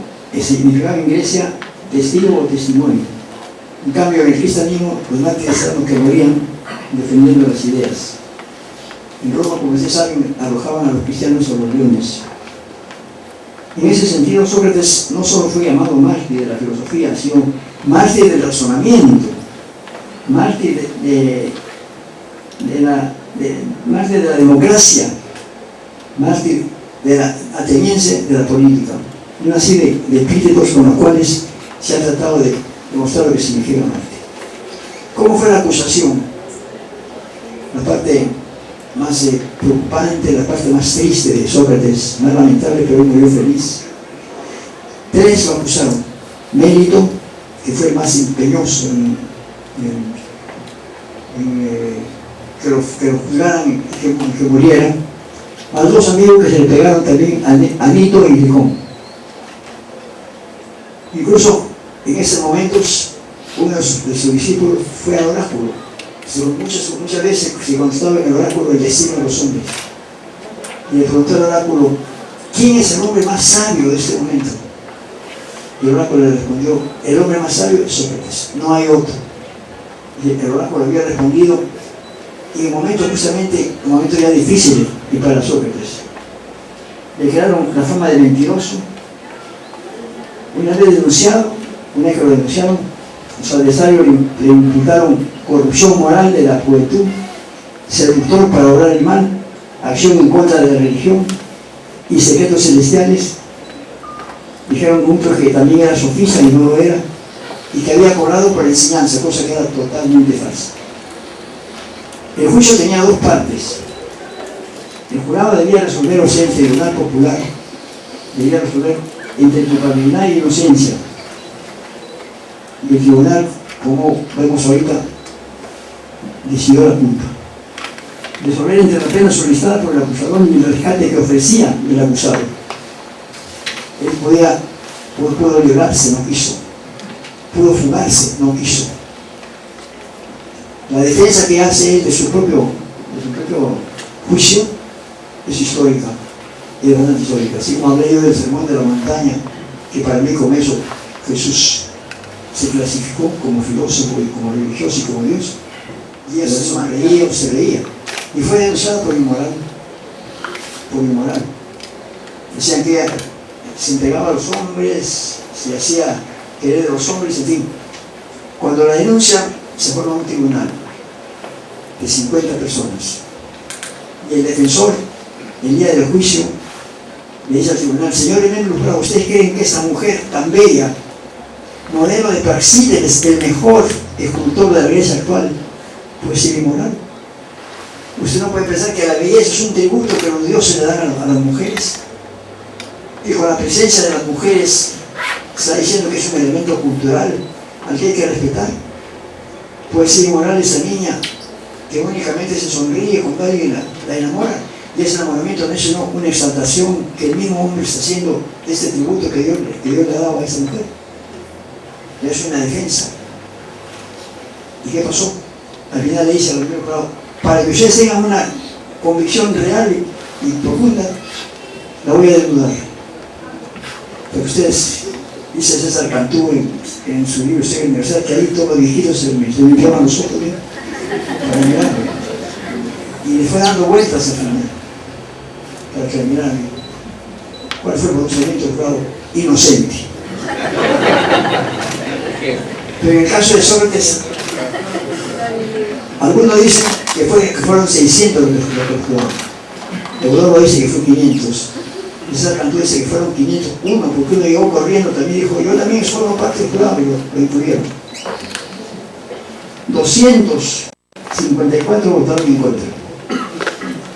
en Grecia testigo o testimonio. En cambio, en el cristianismo, los mártires eran los que morían defendiendo las ideas. En Roma, como ustedes saben, arrojaban a los cristianos a los leones. En ese sentido, Sócrates no solo fue llamado mártir de la filosofía, sino mártir del razonamiento, mártir de la democracia, mártir de la ateniense de la política. Una serie de epítetos con los cuales se ha tratado de demostrar lo que significa mártir. ¿Cómo fue la acusación? La parte más preocupante, la parte más triste de Sócrates, más lamentable, pero él murió feliz. 3 lo acusaron. Mélito, que fue el más empeñoso que lo juzgaran, que muriera. A los 2 amigos que se le pegaron también, Anito y Licón. Incluso en esos momentos, uno de sus discípulos fue al oráculo. Muchas veces se contestaba en el oráculo el destino de los hombres. Y le preguntó al oráculo, ¿quién es el hombre más sabio de este momento? Y el oráculo le respondió, el hombre más sabio es Sócrates, no hay otro. Y el oráculo había respondido, y en momentos ya difíciles y para Sócrates. Le crearon la fama de mentiroso. Una vez que lo denunciaron, los adversarios le imputaron corrupción moral de la juventud, seductor para obrar el mal, acción en contra de la religión y secretos celestiales. Dijeron muchos que también era sofista y no lo era, y que había cobrado por enseñanza, cosa que era totalmente falsa. El juicio tenía 2 partes. El jurado debía resolver, o sea, el tribunal popular debía resolver entre culpabilidad e inocencia. Y el tribunal, como vemos ahorita, decidió la culpa. Resolver entre la pena solicitada por el acusador y el rescate que ofrecía el acusado. Él podía pudo librarse, no quiso. Pudo fugarse, no quiso. La defensa que hace él de su propio juicio es histórica, es bastante histórica. Así como hablé yo del sermón de la montaña, que para mí con eso Jesús se clasificó como filósofo y como religioso y como Dios, y eso se reía, y fue denunciado por inmoral. Decían que se entregaba a los hombres, se hacía querer de los hombres, en fin. Cuando la denuncia, se forma un tribunal de 50 personas, y el defensor, el día del juicio, le dice al tribunal: señor Emilio Bravo, ¿ustedes creen que esta mujer tan bella, modelo de Praxíteles, el mejor escultor de la iglesia actual, puede ser inmoral? Usted no puede pensar que la belleza es un tributo que los dioses le dan a las mujeres, y con la presencia de las mujeres está diciendo que es un elemento cultural al que hay que respetar. Puede ser inmoral esa niña que únicamente se sonríe cuando alguien la enamora, y ese enamoramiento no es una exaltación que el mismo hombre está haciendo de este tributo que Dios le ha dado a esa mujer. Es una defensa. ¿Y qué pasó? Al final le dice al Emilio Bravo: para que ustedes tengan una convicción real y profunda, la voy a desnudar. Pero ustedes, dice César Cantú en su libro Historia Universal, que ahí todos los viejitos se limpiaban los ojos, ¿bien? Para mirarme. Y le fue dando vueltas al final, para que la miraran. ¿Cuál fue el pronunciamiento del Bravo? Inocente. Pero en el caso de Sócrates, algunos dicen que fueron 600 los que torturaron. Teodoro dice que fue 500. César Cantú dice que fueron 501, porque uno llegó corriendo también y dijo: yo también formo parte del jurado, y lo incluyeron. 254 votaron en contra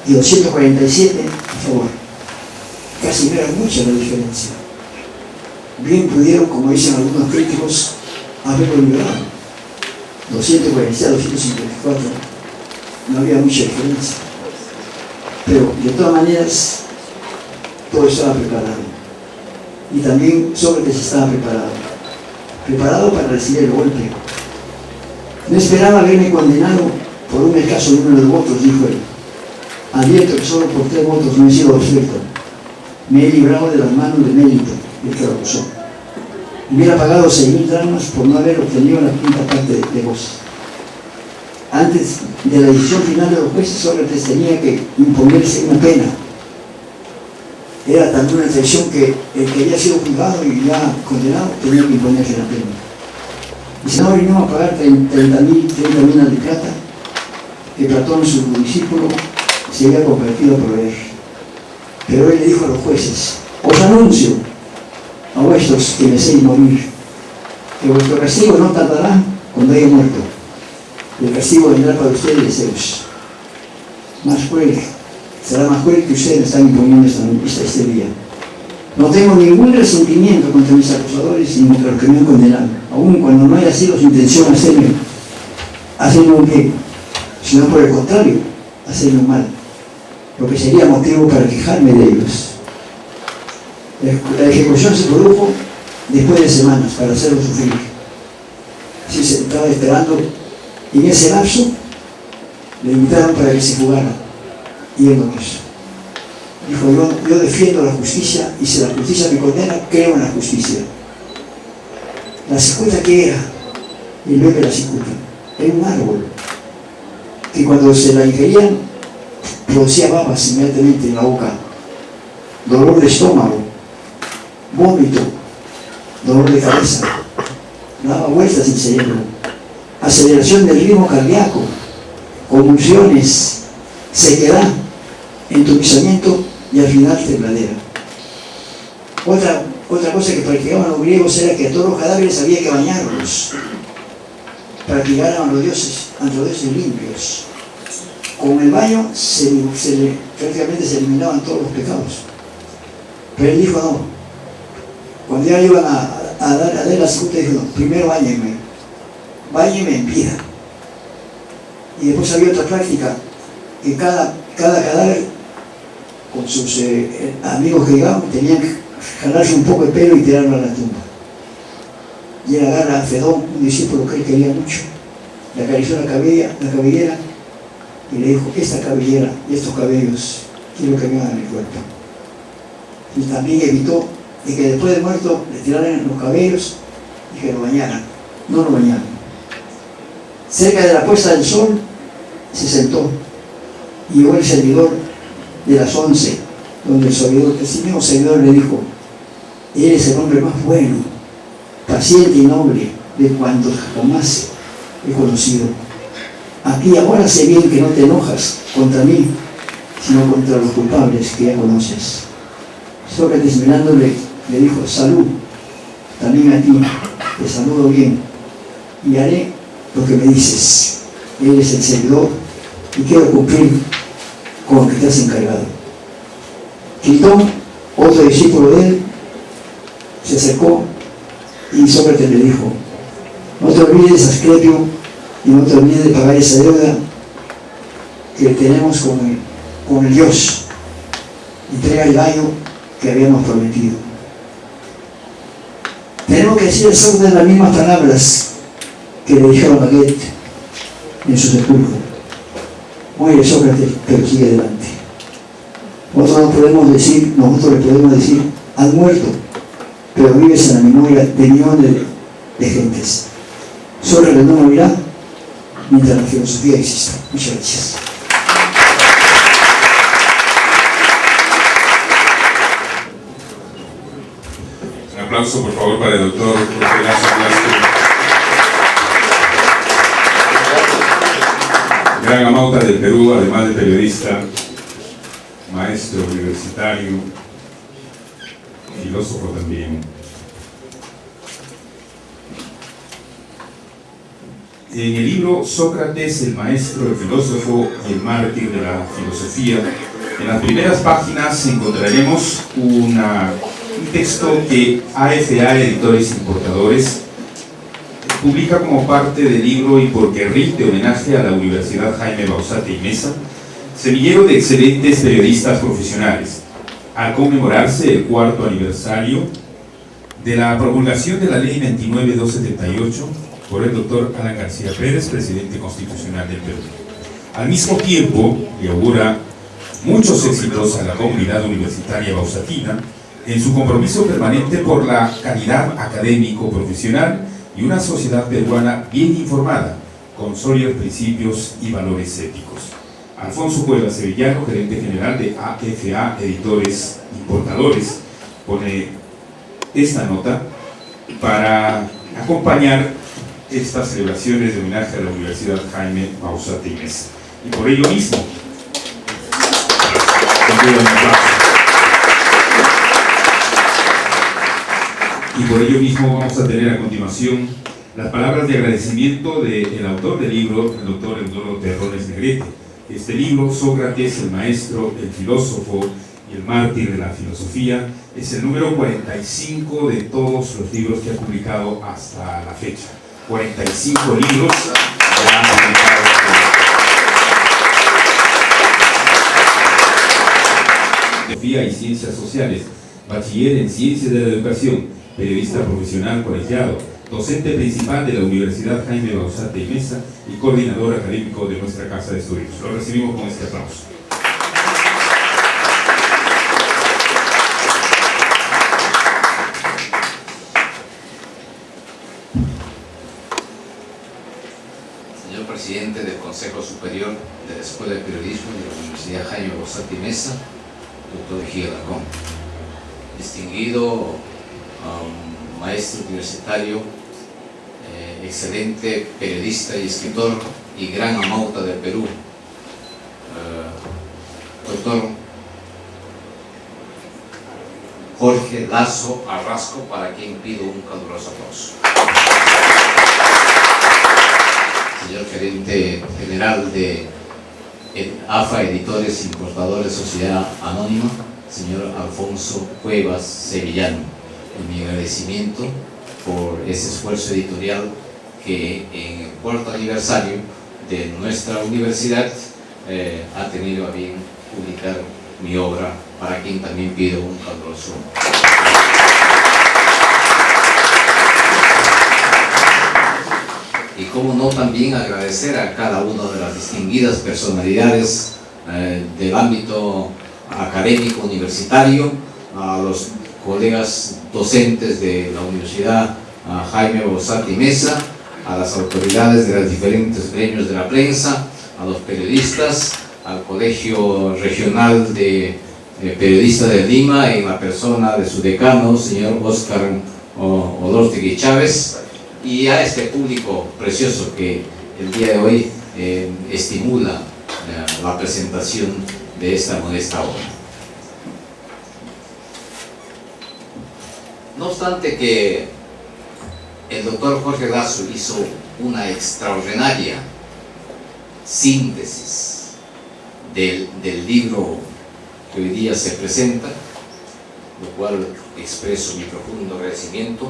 y 247 a favor. Casi no era mucha la diferencia. Bien pudieron, como dicen algunos críticos, haberlo liberado. 246 a 254, no había mucha diferencia. Pero de todas maneras, todo estaba preparado. Y también Sócrates estaba preparado para recibir el golpe. No esperaba verme condenado por un escaso número de votos, dijo él. Advierto que solo por 3 votos no he sido absuelto. Me he librado de las manos de Mélito, el que lo acusó. Hubiera pagado 6.000 dracmas por no haber obtenido la quinta parte de voz. Antes de la decisión final de los jueces, Sócrates tenía que imponerse una pena. Era también una excepción que el que había sido juzgado y ya condenado tenía que imponerse la pena. Y si no vinimos a pagar 30 minas de plata, que Platón, su discípulo, se había convertido a proveer. Pero él le dijo a los jueces: os anuncio a vuestros que deseéis morir, que vuestro castigo no tardará cuando haya muerto. El castigo vendrá para ustedes, Zeus. Más cruel, será más cruel que ustedes están imponiendo este día. No tengo ningún resentimiento contra mis acusadores ni contra los que me han condenado, aun cuando no haya sido su intención hacerme un bien, sino por el contrario, hacerme un mal, lo que sería motivo para quejarme de ellos. La ejecución se produjo después de semanas para hacerlo sufrir. Así se estaba esperando, y en ese lapso le invitaron para que se jugara, y él no quiso. Dijo: yo defiendo la justicia, y si la justicia me condena, creo en la justicia. La cicuta, ¿qué era? El bebé de la cicuta era un árbol que cuando se la ingerían producía babas inmediatamente en la boca, dolor de estómago, vómito, dolor de cabeza, daba vueltas en el cerebro, aceleración del ritmo cardíaco, convulsiones, sequedad, entumecimiento y al final tembladera. Otra cosa que practicaban los griegos era que a todos los cadáveres había que bañarlos para que llegaran a los dioses limpios. Con el baño prácticamente se eliminaban todos los pecados. Pero él dijo: no. Cuando ya iban a dar la cicuta, dijo: no, primero báñenme en vida. Y después había otra práctica, que cada cadáver, con sus amigos que llegaban, tenían jalarse un poco el pelo y tirarlo a la tumba. Y él agarra a Fedón, un discípulo que él quería mucho, le acarició la cabellera y le dijo: esta cabellera y estos cabellos quiero que me hagan el cuerpo. Y también evitó de que después de muerto le tiraran los cabellos y que lo bañaran. No lo bañaron. Cerca de la puesta del sol se sentó y llegó el servidor de las 11, donde el mismo servidor le dijo: eres el hombre más bueno, paciente y noble de cuantos jamás he conocido. Aquí ahora sé bien que no te enojas contra mí, sino contra los culpables que ya conoces. Sócrates, mirándole, le dijo: salud, también a ti, te saludo bien, y haré lo que me dices. Eres el servidor y quiero cumplir con lo que te has encargado. Critón, otro discípulo de él, se acercó y Sócrates le dijo: no te olvides, Asclepio, y no te olvides de pagar esa deuda que tenemos con el Dios. Entrega el gallo que habíamos prometido. Tenemos que decir a Sócrates las mismas palabras que le dijeron a Goethe en su sepulcro: muere Sócrates, pero sigue adelante. Nosotros le podemos decir: has muerto, pero vives en la memoria de millones de gentes. Sócrates no morirá mientras la filosofía exista. Muchas gracias. Un aplauso, por favor, para el doctor Jorge Lazo Blasco. Gran amauta del Perú, además de periodista, maestro universitario, filósofo también. En el libro Sócrates, el maestro, el filósofo y el mártir de la filosofía, en las primeras páginas encontraremos un texto que AFA Editores Importadores publica como parte del libro y porque rinde homenaje a la Universidad Jaime Bauzate y Meza, semillero de excelentes periodistas profesionales, al conmemorarse el 4º aniversario de la promulgación de la Ley 29.278 por el doctor Alan García Pérez, presidente constitucional del Perú. Al mismo tiempo, le augura muchos éxitos a la comunidad universitaria bausatina en su compromiso permanente por la calidad académico-profesional y una sociedad peruana bien informada, con sólidos principios y valores éticos. Alfonso Cuevas Sevillano, gerente general de AFA Editores Importadores, pone esta nota para acompañar estas celebraciones de homenaje a la Universidad Jaime Bauzate y Meza. Y por ello mismo, vamos a tener a continuación las palabras de agradecimiento del autor del libro, el doctor Eudoro Terrones Negrete. Este libro, Sócrates, el maestro, el filósofo y el mártir de la filosofía, es el número 45 de todos los libros que ha publicado hasta la fecha. 45 libros ya publicados. Filosofía y Ciencias Sociales, bachiller en Ciencias de la Educación, periodista profesional colegiado, docente principal de la Universidad Jaime Bauzate y Meza y coordinador académico de nuestra Casa de Estudios. Lo recibimos con este aplauso. Señor presidente del Consejo Superior de la Escuela de Periodismo de la Universidad Jaime Bauzate y Meza, doctor Gil Alarcón, distinguido maestro universitario, excelente periodista y escritor y gran amauta del Perú, doctor Jorge Lazo Arrasco, para quien pido un caluroso aplauso. Señor gerente general de AFA Editores Importadores Sociedad Anónima, señor Alfonso Cuevas Sevillano, y mi agradecimiento por ese esfuerzo editorial que en el 4º aniversario de nuestra universidad ha tenido a bien publicar mi obra, para quien también pido un caluroso cómo no también agradecer a cada una de las distinguidas personalidades del ámbito académico universitario, a los colegas docentes de la Universidad Jaime Bausat y Mesa, a las autoridades de los diferentes gremios de la prensa, a los periodistas, al Colegio Regional de Periodistas de Lima, en la persona de su decano, señor Óscar Olortegui Chávez, y a este público precioso que el día de hoy estimula la presentación de esta modesta obra. No obstante que el doctor Jorge Lazo hizo una extraordinaria síntesis del libro que hoy día se presenta, lo cual expreso mi profundo agradecimiento,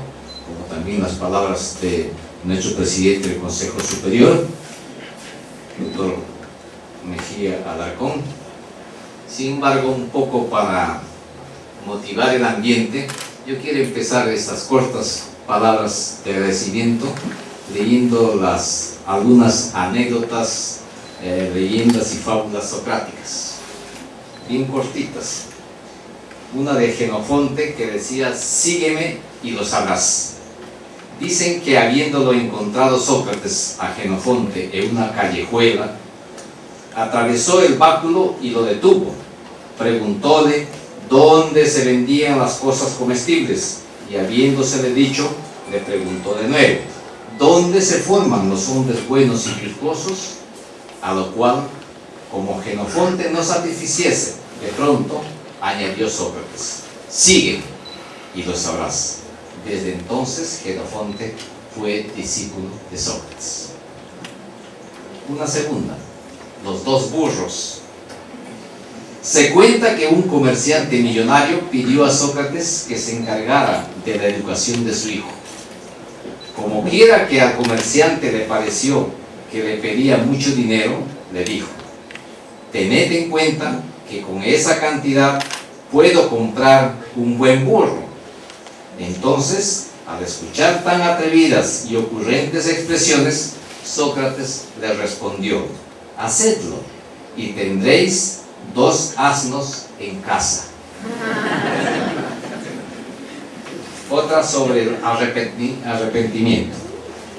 como también las palabras de nuestro presidente del Consejo Superior, doctor Mejía Alarcón. Sin embargo, un poco para motivar el ambiente, yo quiero empezar estas cortas palabras de agradecimiento leyendo algunas anécdotas, leyendas y fábulas socráticas, bien cortitas. Una de Jenofonte que decía: sígueme y lo sabrás. Dicen que habiéndolo encontrado Sócrates a Jenofonte en una callejuela, atravesó el báculo y lo detuvo. Preguntóle dónde se vendían las cosas comestibles, y habiéndosele dicho, le preguntó de nuevo: ¿dónde se forman los hombres buenos y virtuosos? A lo cual, como Jenofonte no satisficiese, de pronto añadió Sócrates: sigue y lo sabrás. Desde entonces Jenofonte fue discípulo de Sócrates. Una segunda, los dos burros. Se cuenta que un comerciante millonario pidió a Sócrates que se encargara de la educación de su hijo. Como quiera que al comerciante le pareció que le pedía mucho dinero, le dijo: tened en cuenta que con esa cantidad puedo comprar un buen burro. Entonces, al escuchar tan atrevidas y ocurrentes expresiones, Sócrates le respondió: hacedlo y tendréis 2 asnos en casa. Otra sobre el arrepentimiento.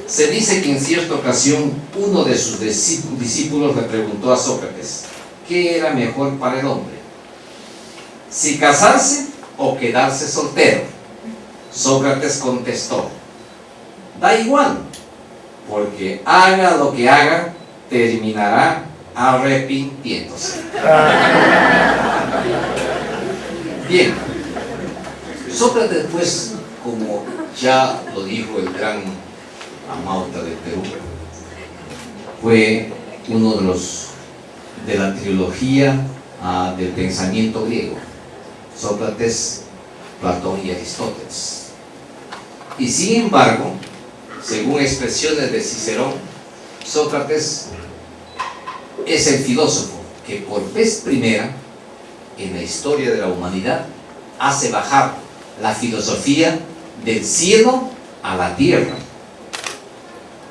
Se dice que en cierta ocasión uno de sus discípulos le preguntó a Sócrates: ¿qué era mejor para el hombre? ¿Si casarse o quedarse soltero? Sócrates contestó: da igual, porque haga lo que haga, terminará arrepintiéndose. Bien, Sócrates, pues, como ya lo dijo el gran Amauta del Perú, fue uno de la trilogía del pensamiento griego: Sócrates, Platón y Aristóteles. Y sin embargo, según expresiones de Cicerón, Sócrates es el filósofo que por vez primera en la historia de la humanidad hace bajar la filosofía del cielo a la tierra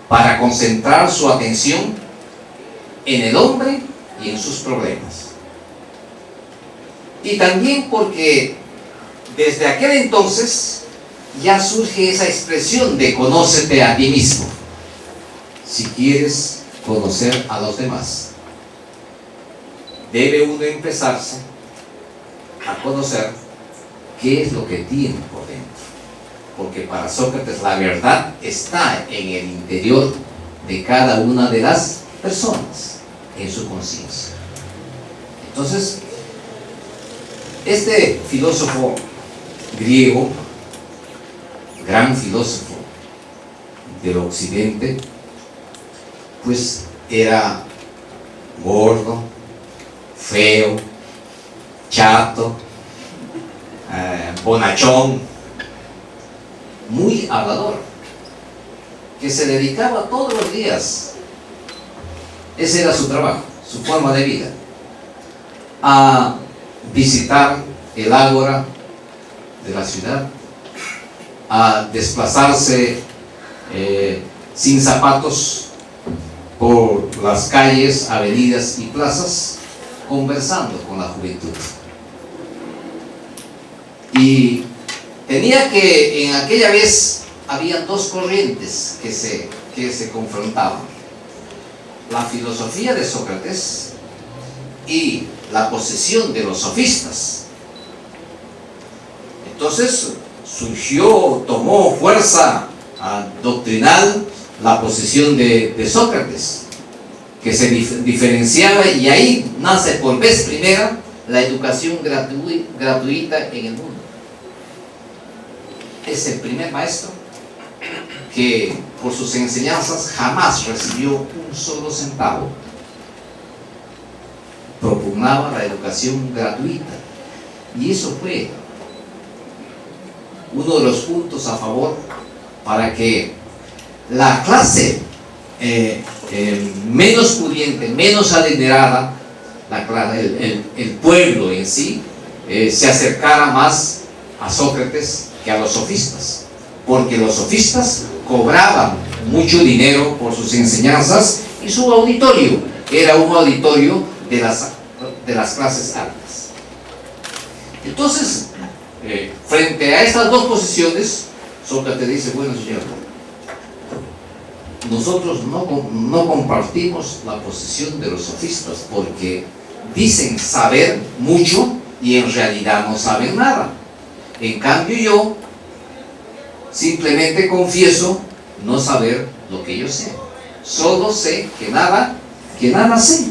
para concentrar su atención en el hombre y en sus problemas. Y también porque desde aquel entonces ya surge esa expresión de conócete a ti mismo, si quieres conocer a los demás. Debe uno empezarse a conocer qué es lo que tiene por dentro, porque para Sócrates la verdad está en el interior de cada una de las personas, en su conciencia. Entonces, este filósofo griego, gran filósofo del occidente, pues era gordo, feo, chato, bonachón, muy hablador, que se dedicaba todos los días, ese era su trabajo, su forma de vida, a visitar el ágora de la ciudad, a desplazarse sin zapatos por las calles, avenidas y plazas, conversando con la juventud. Y tenía que, en aquella vez, había dos corrientes que se confrontaban: la filosofía de Sócrates y la posición de los sofistas. Entonces tomó fuerza doctrinal la posición de Sócrates, que se diferenciaba, y ahí nace por vez primera la educación gratuita en el mundo. Es el primer maestro que por sus enseñanzas jamás recibió un solo centavo. Propugnaba la educación gratuita, y eso fue uno de los puntos a favor para que la clase menos pudiente, menos adinerada, el pueblo en sí, se acercara más a Sócrates que a los sofistas, porque los sofistas cobraban mucho dinero por sus enseñanzas, y su auditorio era un auditorio de las clases altas. Entonces, frente a estas dos posiciones, Sócrates dice: bueno, señor, nosotros no compartimos la posición de los sofistas, porque dicen saber mucho y en realidad no saben nada. En cambio, yo simplemente confieso no saber lo que yo sé. Solo sé que nada sé.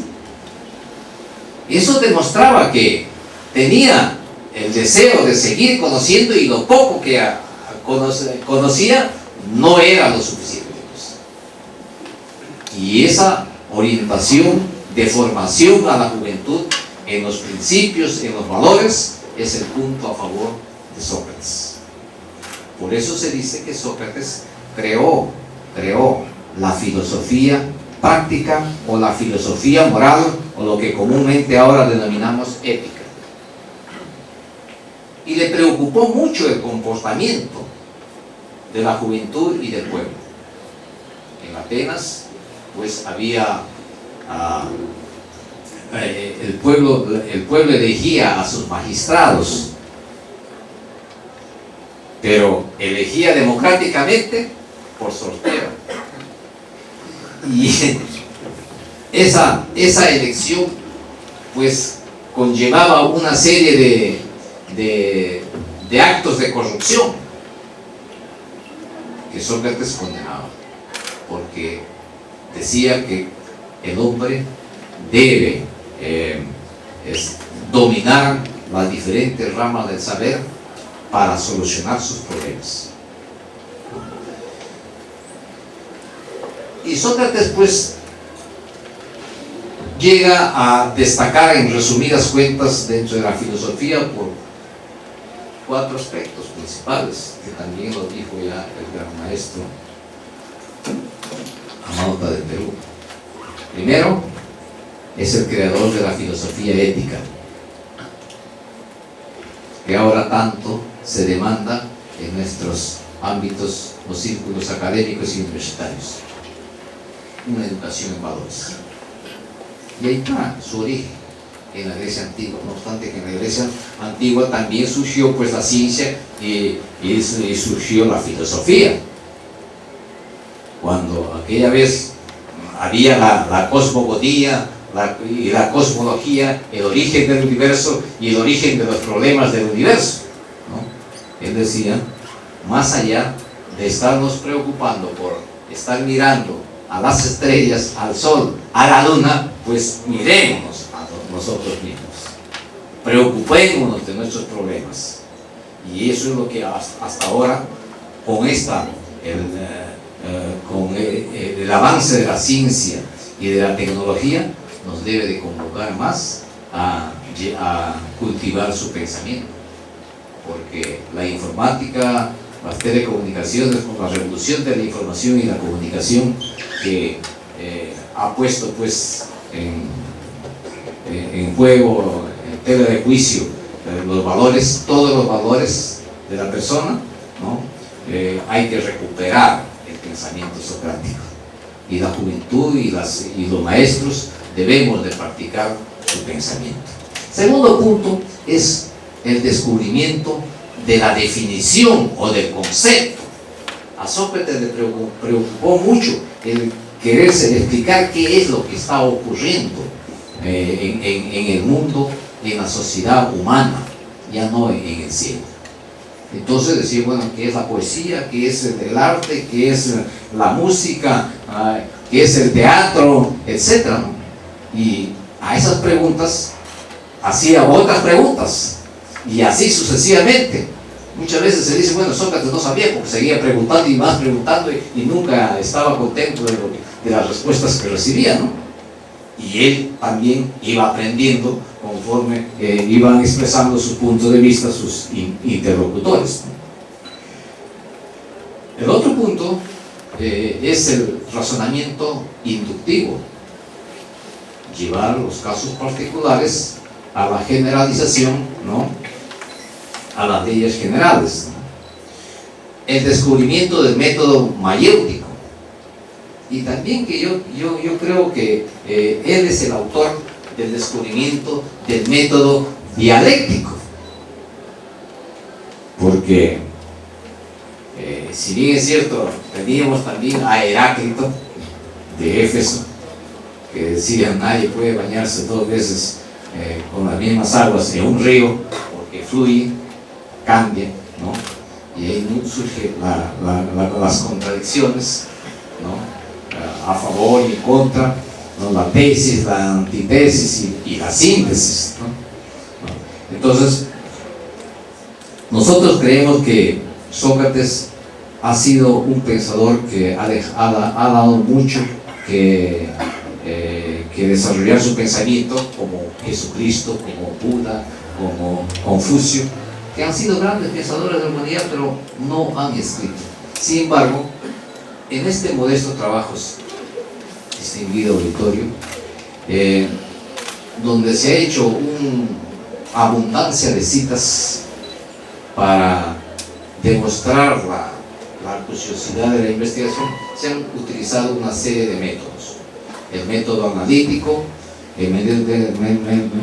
Eso demostraba que tenía el deseo de seguir conociendo, y lo poco que conocía no era lo suficiente. Y esa orientación de formación a la juventud en los principios, en los valores, es el punto a favor de Sócrates. Por eso se dice que Sócrates creó la filosofía práctica, o la filosofía moral, o lo que comúnmente ahora denominamos ética. Y le preocupó mucho el comportamiento de la juventud y del pueblo. En Atenas, pues había el pueblo elegía a sus magistrados, pero elegía democráticamente por sorteo. Y esa elección pues conllevaba una serie de actos de corrupción que Sócrates condenaba, porque decía que el hombre debe dominar las diferentes ramas del saber para solucionar sus problemas. Y Sócrates pues llega a destacar, en resumidas cuentas, dentro de la filosofía, por 4 aspectos principales, que también lo dijo ya el gran maestro Amaurta del Perú. Primero, es el creador de la filosofía ética, que ahora tanto se demanda en nuestros ámbitos o círculos académicos y universitarios. Una educación en valores. Y ahí está su origen, en la Grecia antigua. No obstante que en la Grecia antigua también surgió pues la ciencia y surgió la filosofía. Cuando aquella vez había la cosmogonía y la cosmología, el origen del universo y el origen de los problemas del universo, ¿no? Él decía, más allá de estarnos preocupando por estar mirando a las estrellas, al sol, a la luna, pues mirémonos a nosotros mismos, preocupémonos de nuestros problemas. Y eso es lo que hasta ahora, con el avance de la ciencia y de la tecnología, nos debe de convocar más a cultivar su pensamiento, porque la informática, las telecomunicaciones, con la revolución de la información y la comunicación, que ha puesto pues en juego, en tela de juicio, los valores, todos los valores de la persona, ¿no? Hay que recuperar el pensamiento socrático. y la juventud y los maestros debemos de practicar su pensamiento. Segundo punto es el descubrimiento de la definición o del concepto. A Sócrates le preocupó mucho el quererse explicar qué es lo que está ocurriendo en el mundo, en la sociedad humana, ya no en el cielo. Entonces decir, bueno, ¿qué es la poesía? ¿Qué es el arte? ¿Qué es la música? ¿Qué es el teatro? Etcétera, ¿no? Y a esas preguntas hacía otras preguntas, y así sucesivamente. Muchas veces se dice, bueno, Sócrates no sabía porque seguía preguntando y más preguntando y nunca estaba contento de las respuestas que recibía, ¿no? Y él también iba aprendiendo conforme iban expresando su punto de vista sus interlocutores, ¿no? El otro punto es el razonamiento inductivo, llevar los casos particulares a la generalización, ¿no?, a las leyes generales, ¿no? El descubrimiento del método mayéutico, y también que yo creo que él es el autor del descubrimiento del método dialéctico, porque si bien es cierto, teníamos también a Heráclito de Éfeso, que decía, nadie puede bañarse 2 veces con las mismas aguas en un río, porque fluye, cambia, ¿no? Y ahí surgen las contradicciones, ¿no?, a favor y en contra, ¿no?, la tesis, la antítesis y la síntesis, ¿no? Entonces, nosotros creemos que Sócrates ha sido un pensador que ha dado mucho que desarrollar su pensamiento, como Jesucristo, como Buda, como Confucio, que han sido grandes pensadores de la humanidad, pero no han escrito. Sin embargo, en este modesto trabajo, distinguido auditorio, donde se ha hecho una abundancia de citas para demostrar la acuciosidad de la investigación, se han utilizado una serie de métodos. El método analítico, el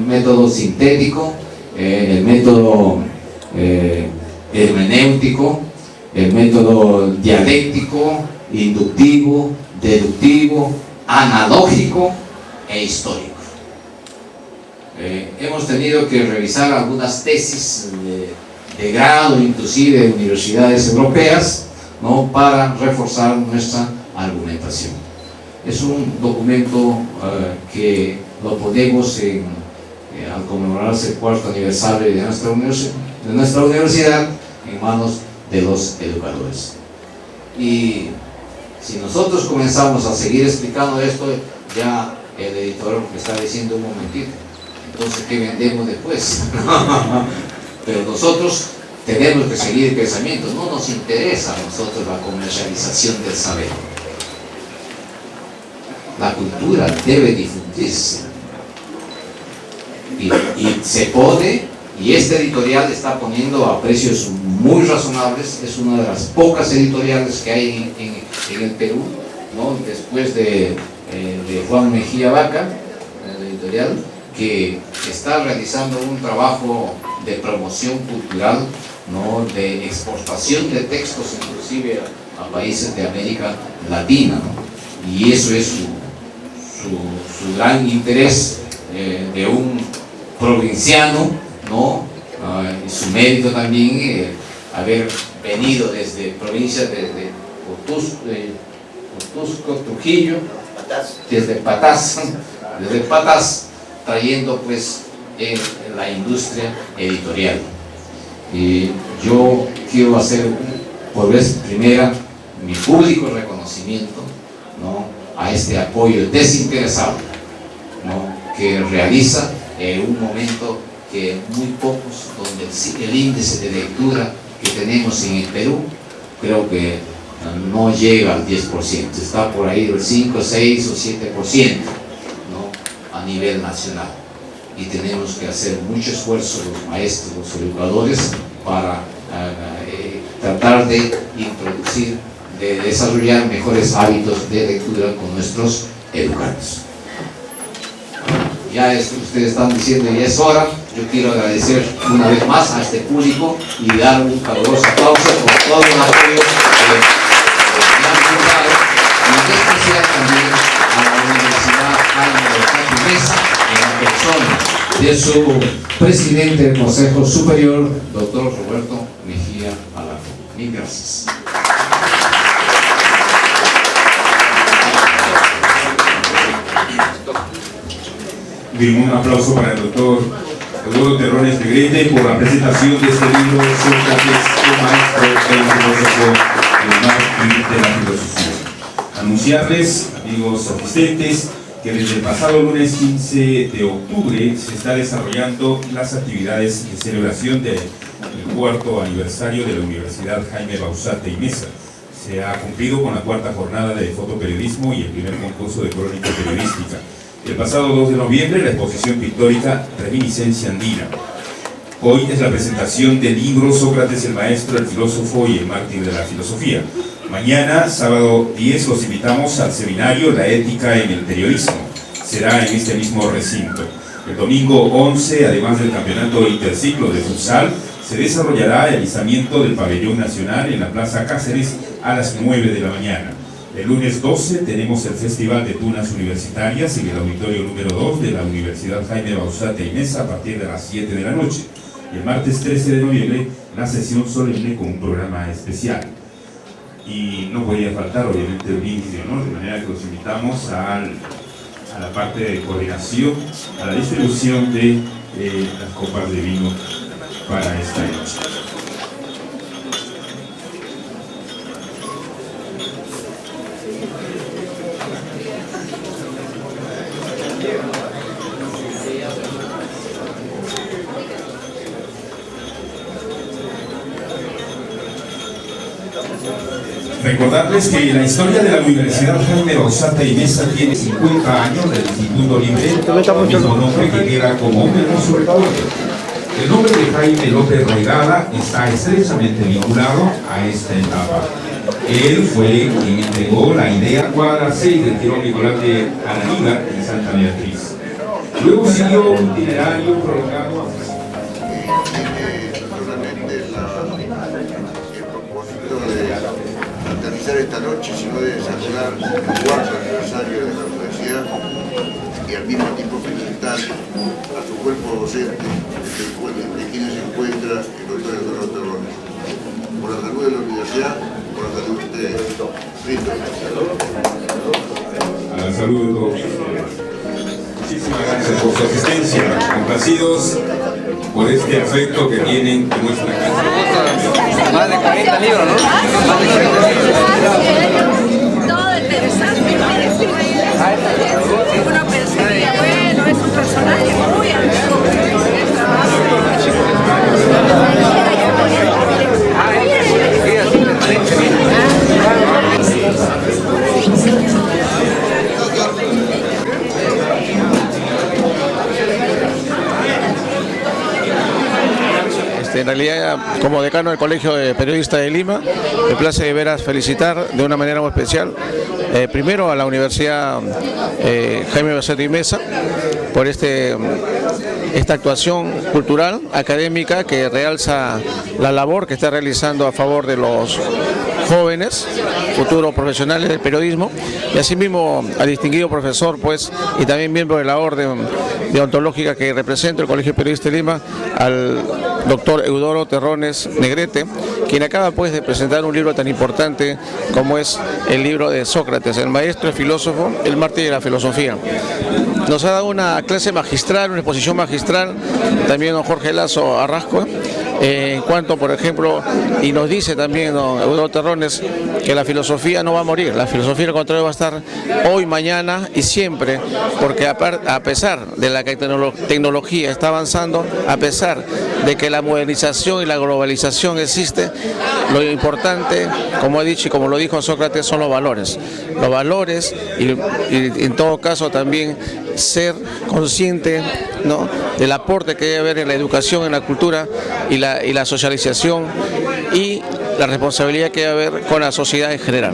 método sintético, el método hermenéutico, el método dialéctico, inductivo, deductivo, analógico e histórico. Hemos tenido que revisar algunas tesis de grado, inclusive de universidades europeas, ¿no?, para reforzar nuestra argumentación. Es un documento que lo ponemos al conmemorarse el 4º aniversario de nuestra universidad en manos de los educadores. Y si nosotros comenzamos a seguir explicando esto, ya el editor me está diciendo un momentito, entonces ¿qué vendemos después? Pero nosotros tenemos que seguir el pensamiento, no nos interesa a nosotros la comercialización del saber. La cultura debe difundirse y se pone, y este editorial está poniendo a precios muy razonables. Es una de las pocas editoriales que hay en el Perú, ¿no?, después de Juan Mejía Vaca, el editorial, que está realizando un trabajo de promoción cultural, ¿no?, de exportación de textos inclusive a países de América Latina, ¿no? Y eso es su gran interés de un provinciano, ¿no? Y su mérito también haber venido desde provincias de Cusco, Trujillo, desde Patas, trayendo pues la industria editorial. Y yo quiero hacer por vez primera mi público reconocimiento, ¿no?, a este apoyo desinteresado, ¿no?, que realiza en un momento que muy pocos, donde el índice de lectura que tenemos en el Perú creo que no llega al 10%, está por ahí del 5, 6 o 7%, ¿no?, a nivel nacional. Y tenemos que hacer mucho esfuerzo los maestros, los educadores, para tratar de introducir de desarrollar mejores hábitos de lectura con nuestros educandos. Ya ustedes están diciendo y es hora. Yo quiero agradecer una vez más a este público y dar un caluroso aplauso por todo el apoyo que me han brindado, y en especial también a la Universidad Jaime Bausat y Mesa, en la persona de su presidente del Consejo Superior, doctor Roberto Mejía Alarcón. Mil gracias. Bien, un aplauso para el doctor Eduardo Terrones Negrete por la presentación de este libro, Sócrates, el maestro del filósofo, el mártir de la filosofía. Anunciarles, amigos asistentes, que desde el pasado lunes 15 de octubre se está desarrollando las actividades de celebración del cuarto aniversario de la Universidad Jaime Bausat y Mesa. Se ha cumplido con la cuarta jornada de fotoperiodismo y el primer concurso de crónica periodística. El pasado 2 de noviembre, la exposición pictórica Reminiscencia Andina. Hoy es la presentación del libro Sócrates, el maestro, el filósofo y el mártir de la filosofía. Mañana, sábado 10, los invitamos al seminario La ética en el periodismo. Será en este mismo recinto. El domingo 11, además del campeonato interciclo de futsal, se desarrollará el izamiento del pabellón nacional en la Plaza Cáceres a las 9 de la mañana. El lunes 12 tenemos el Festival de Tunas Universitarias en el auditorio número 2 de la Universidad Jaime Bausat y Mesa a partir de las 7 de la noche. Y el martes 13 de noviembre, la sesión solemne con un programa especial. Y no podía faltar, obviamente, un inicio, ¿no? De manera que los invitamos a la parte de coordinación, a la distribución de las copas de vino para esta noche. Recordarles que la historia de la Universidad Jaime Bausat y Mesa tiene 50 años del Instituto Libre, el mismo nombre que queda como un hermoso recuerdo. El nombre de Jaime López Reigada está estrechamente vinculado a esta etapa. Él fue quien entregó la idea cuadra 6 del Tirón Nicolás de Araníbar en Santa Beatriz. Luego siguió un itinerario prolongado esta noche, sino de celebrar el cuarto aniversario de la universidad y al mismo tiempo felicitar a su cuerpo docente, entre quienes se encuentra el doctor Eduardo Terrones. Por la salud de la universidad, por la salud de ustedes. A la salud de todos. Muchísimas gracias por su asistencia, complacidos por este afecto que tienen en nuestra casa. Más de 40 libros, ¿no? Más de 40 libros. Todo interesante, ¿no? Uno pensaría, bueno, es un personaje muy antiguo. En realidad, como decano del Colegio de Periodistas de Lima, me place de veras felicitar de una manera muy especial, primero a la Universidad Jaime Bausat y Mesa, por esta actuación cultural, académica, que realza la labor que está realizando a favor de los jóvenes, futuros profesionales del periodismo, y asimismo al distinguido profesor, pues, y también miembro de la orden deontológica que representa el Colegio de Periodistas de Lima, al doctor Eduardo Terrones Negrete, quien acaba, pues, de presentar un libro tan importante como es el libro de Sócrates, el maestro, el filósofo, el mártir de la filosofía. Nos ha dado una clase magistral, una exposición magistral, también don Jorge Lazo Arrasco, en cuanto, por ejemplo, y nos dice también don Eduardo Terrones que la filosofía no va a morir, la filosofía al contrario va a estar hoy, mañana y siempre, porque a pesar de la que tecnología está avanzando, a pesar de que la modernización y la globalización existe, lo importante, como he dicho y como lo dijo Sócrates, son los valores y en todo caso también ser consciente, ¿no?, del aporte que debe haber en la educación, en la cultura y la socialización, y la responsabilidad que debe haber con la sociedad en general.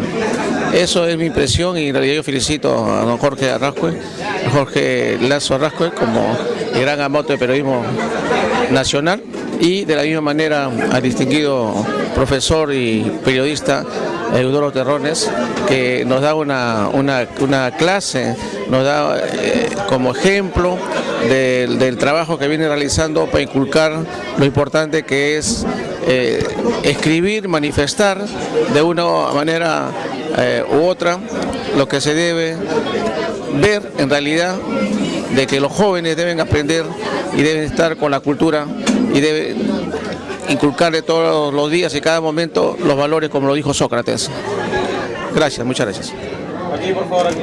Eso es mi impresión y en realidad yo felicito a don Jorge Lazo Arrascue como gran amante del periodismo nacional y de la misma manera al distinguido profesor y periodista Eudoro Terrones, que nos da una clase, nos da como ejemplo del trabajo que viene realizando para inculcar lo importante que es escribir, manifestar de una manera u otra lo que se debe ver en realidad, de que los jóvenes deben aprender y deben estar con la cultura y deben inculcarle todos los días y cada momento los valores, como lo dijo Sócrates. Gracias, muchas gracias. Aquí, por favor, aquí.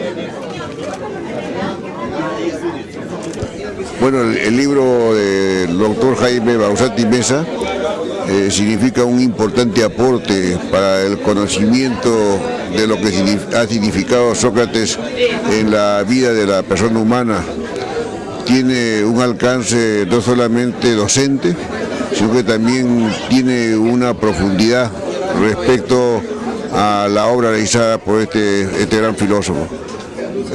Bueno, el libro del doctor Jaime Bausat y Mesa significa un importante aporte para el conocimiento de lo que ha significado Sócrates en la vida de la persona humana. Tiene un alcance no solamente docente, sino que también tiene una profundidad respecto a la obra realizada por este gran filósofo.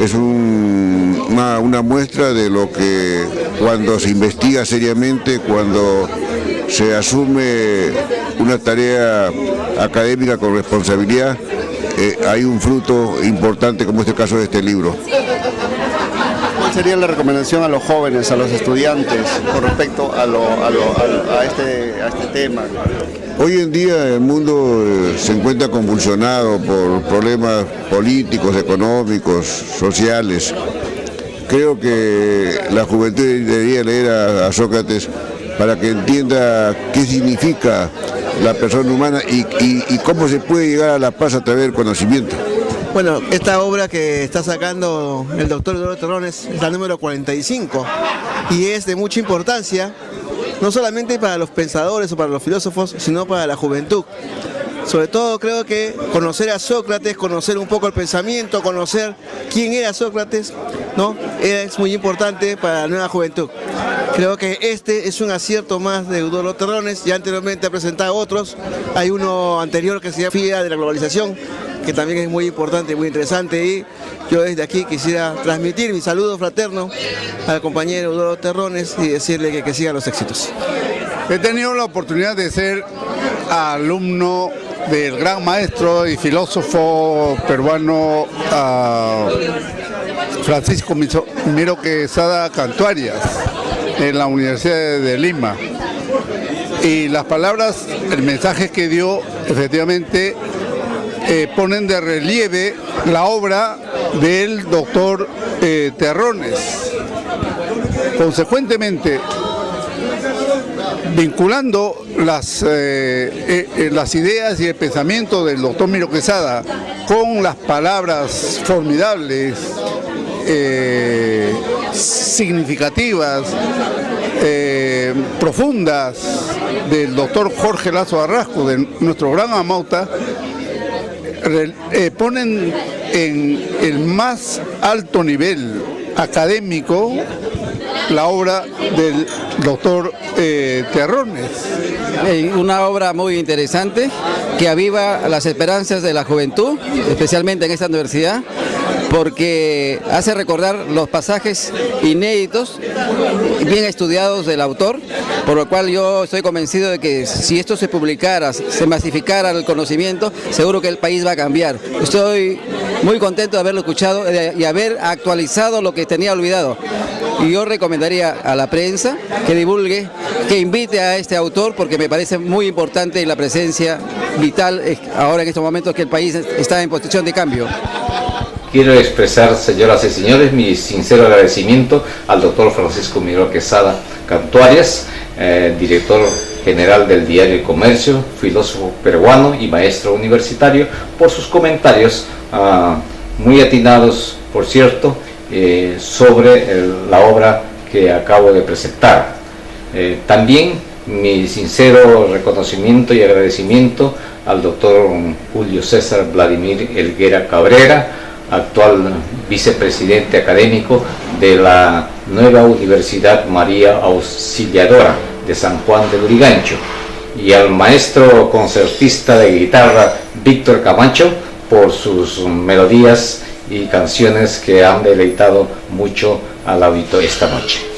Es una muestra de lo que cuando se investiga seriamente, cuando se asume una tarea académica con responsabilidad, hay un fruto importante como este caso de este libro. ¿Cuál sería la recomendación a los jóvenes, a los estudiantes, con respecto a este tema? Hoy en día el mundo se encuentra convulsionado por problemas políticos, económicos, sociales. Creo que la juventud debería leer a Sócrates para que entienda qué significa la persona humana y cómo se puede llegar a la paz a través del conocimiento. Bueno, esta obra que está sacando el doctor Eudoro Terrones es la número 45 y es de mucha importancia, no solamente para los pensadores o para los filósofos, sino para la juventud. Sobre todo creo que conocer a Sócrates, conocer un poco el pensamiento, conocer quién era Sócrates, ¿no? Es muy importante para la nueva juventud. Creo que este es un acierto más de Eudoro Terrones, ya anteriormente ha presentado otros, hay uno anterior que se llama Filosofía de la Globalización, que también es muy importante, muy interesante, y yo desde aquí quisiera transmitir mi saludo fraterno al compañero Eudoro Terrones y decirle que sigan los éxitos. He tenido la oportunidad de ser alumno del gran maestro y filósofo peruano Francisco Miro Quesada Cantuarias en la Universidad de Lima. Y las palabras, el mensaje que dio, efectivamente, ponen de relieve la obra del doctor Terrones. Consecuentemente, vinculando las ideas y el pensamiento del doctor Miro Quesada con las palabras formidables, significativas, profundas del doctor Jorge Lazo Arrascue, de nuestro gran amauta, ponen en el más alto nivel académico la obra del doctor Terrones. Una obra muy interesante que aviva las esperanzas de la juventud, especialmente en esta universidad, porque hace recordar los pasajes inéditos y bien estudiados del autor, por lo cual yo estoy convencido de que si esto se publicara, se masificara el conocimiento, seguro que el país va a cambiar. Estoy muy contento de haberlo escuchado y haber actualizado lo que tenía olvidado. Y yo recomendaría a la prensa que divulgue, que invite a este autor, porque me parece muy importante la presencia vital ahora en estos momentos que el país está en posición de cambio. Quiero expresar, señoras y señores, mi sincero agradecimiento al doctor Francisco Miro Quesada Cantuarias, director general del diario El Comercio, filósofo peruano y maestro universitario, por sus comentarios muy atinados, por cierto, sobre la obra que acabo de presentar. También mi sincero reconocimiento y agradecimiento al doctor Julio César Vladimir Helguera Cabrera, actual vicepresidente académico de la nueva Universidad María Auxiliadora de San Juan de Lurigancho, y al maestro concertista de guitarra Víctor Camacho por sus melodías y canciones que han deleitado mucho al auditorio esta noche.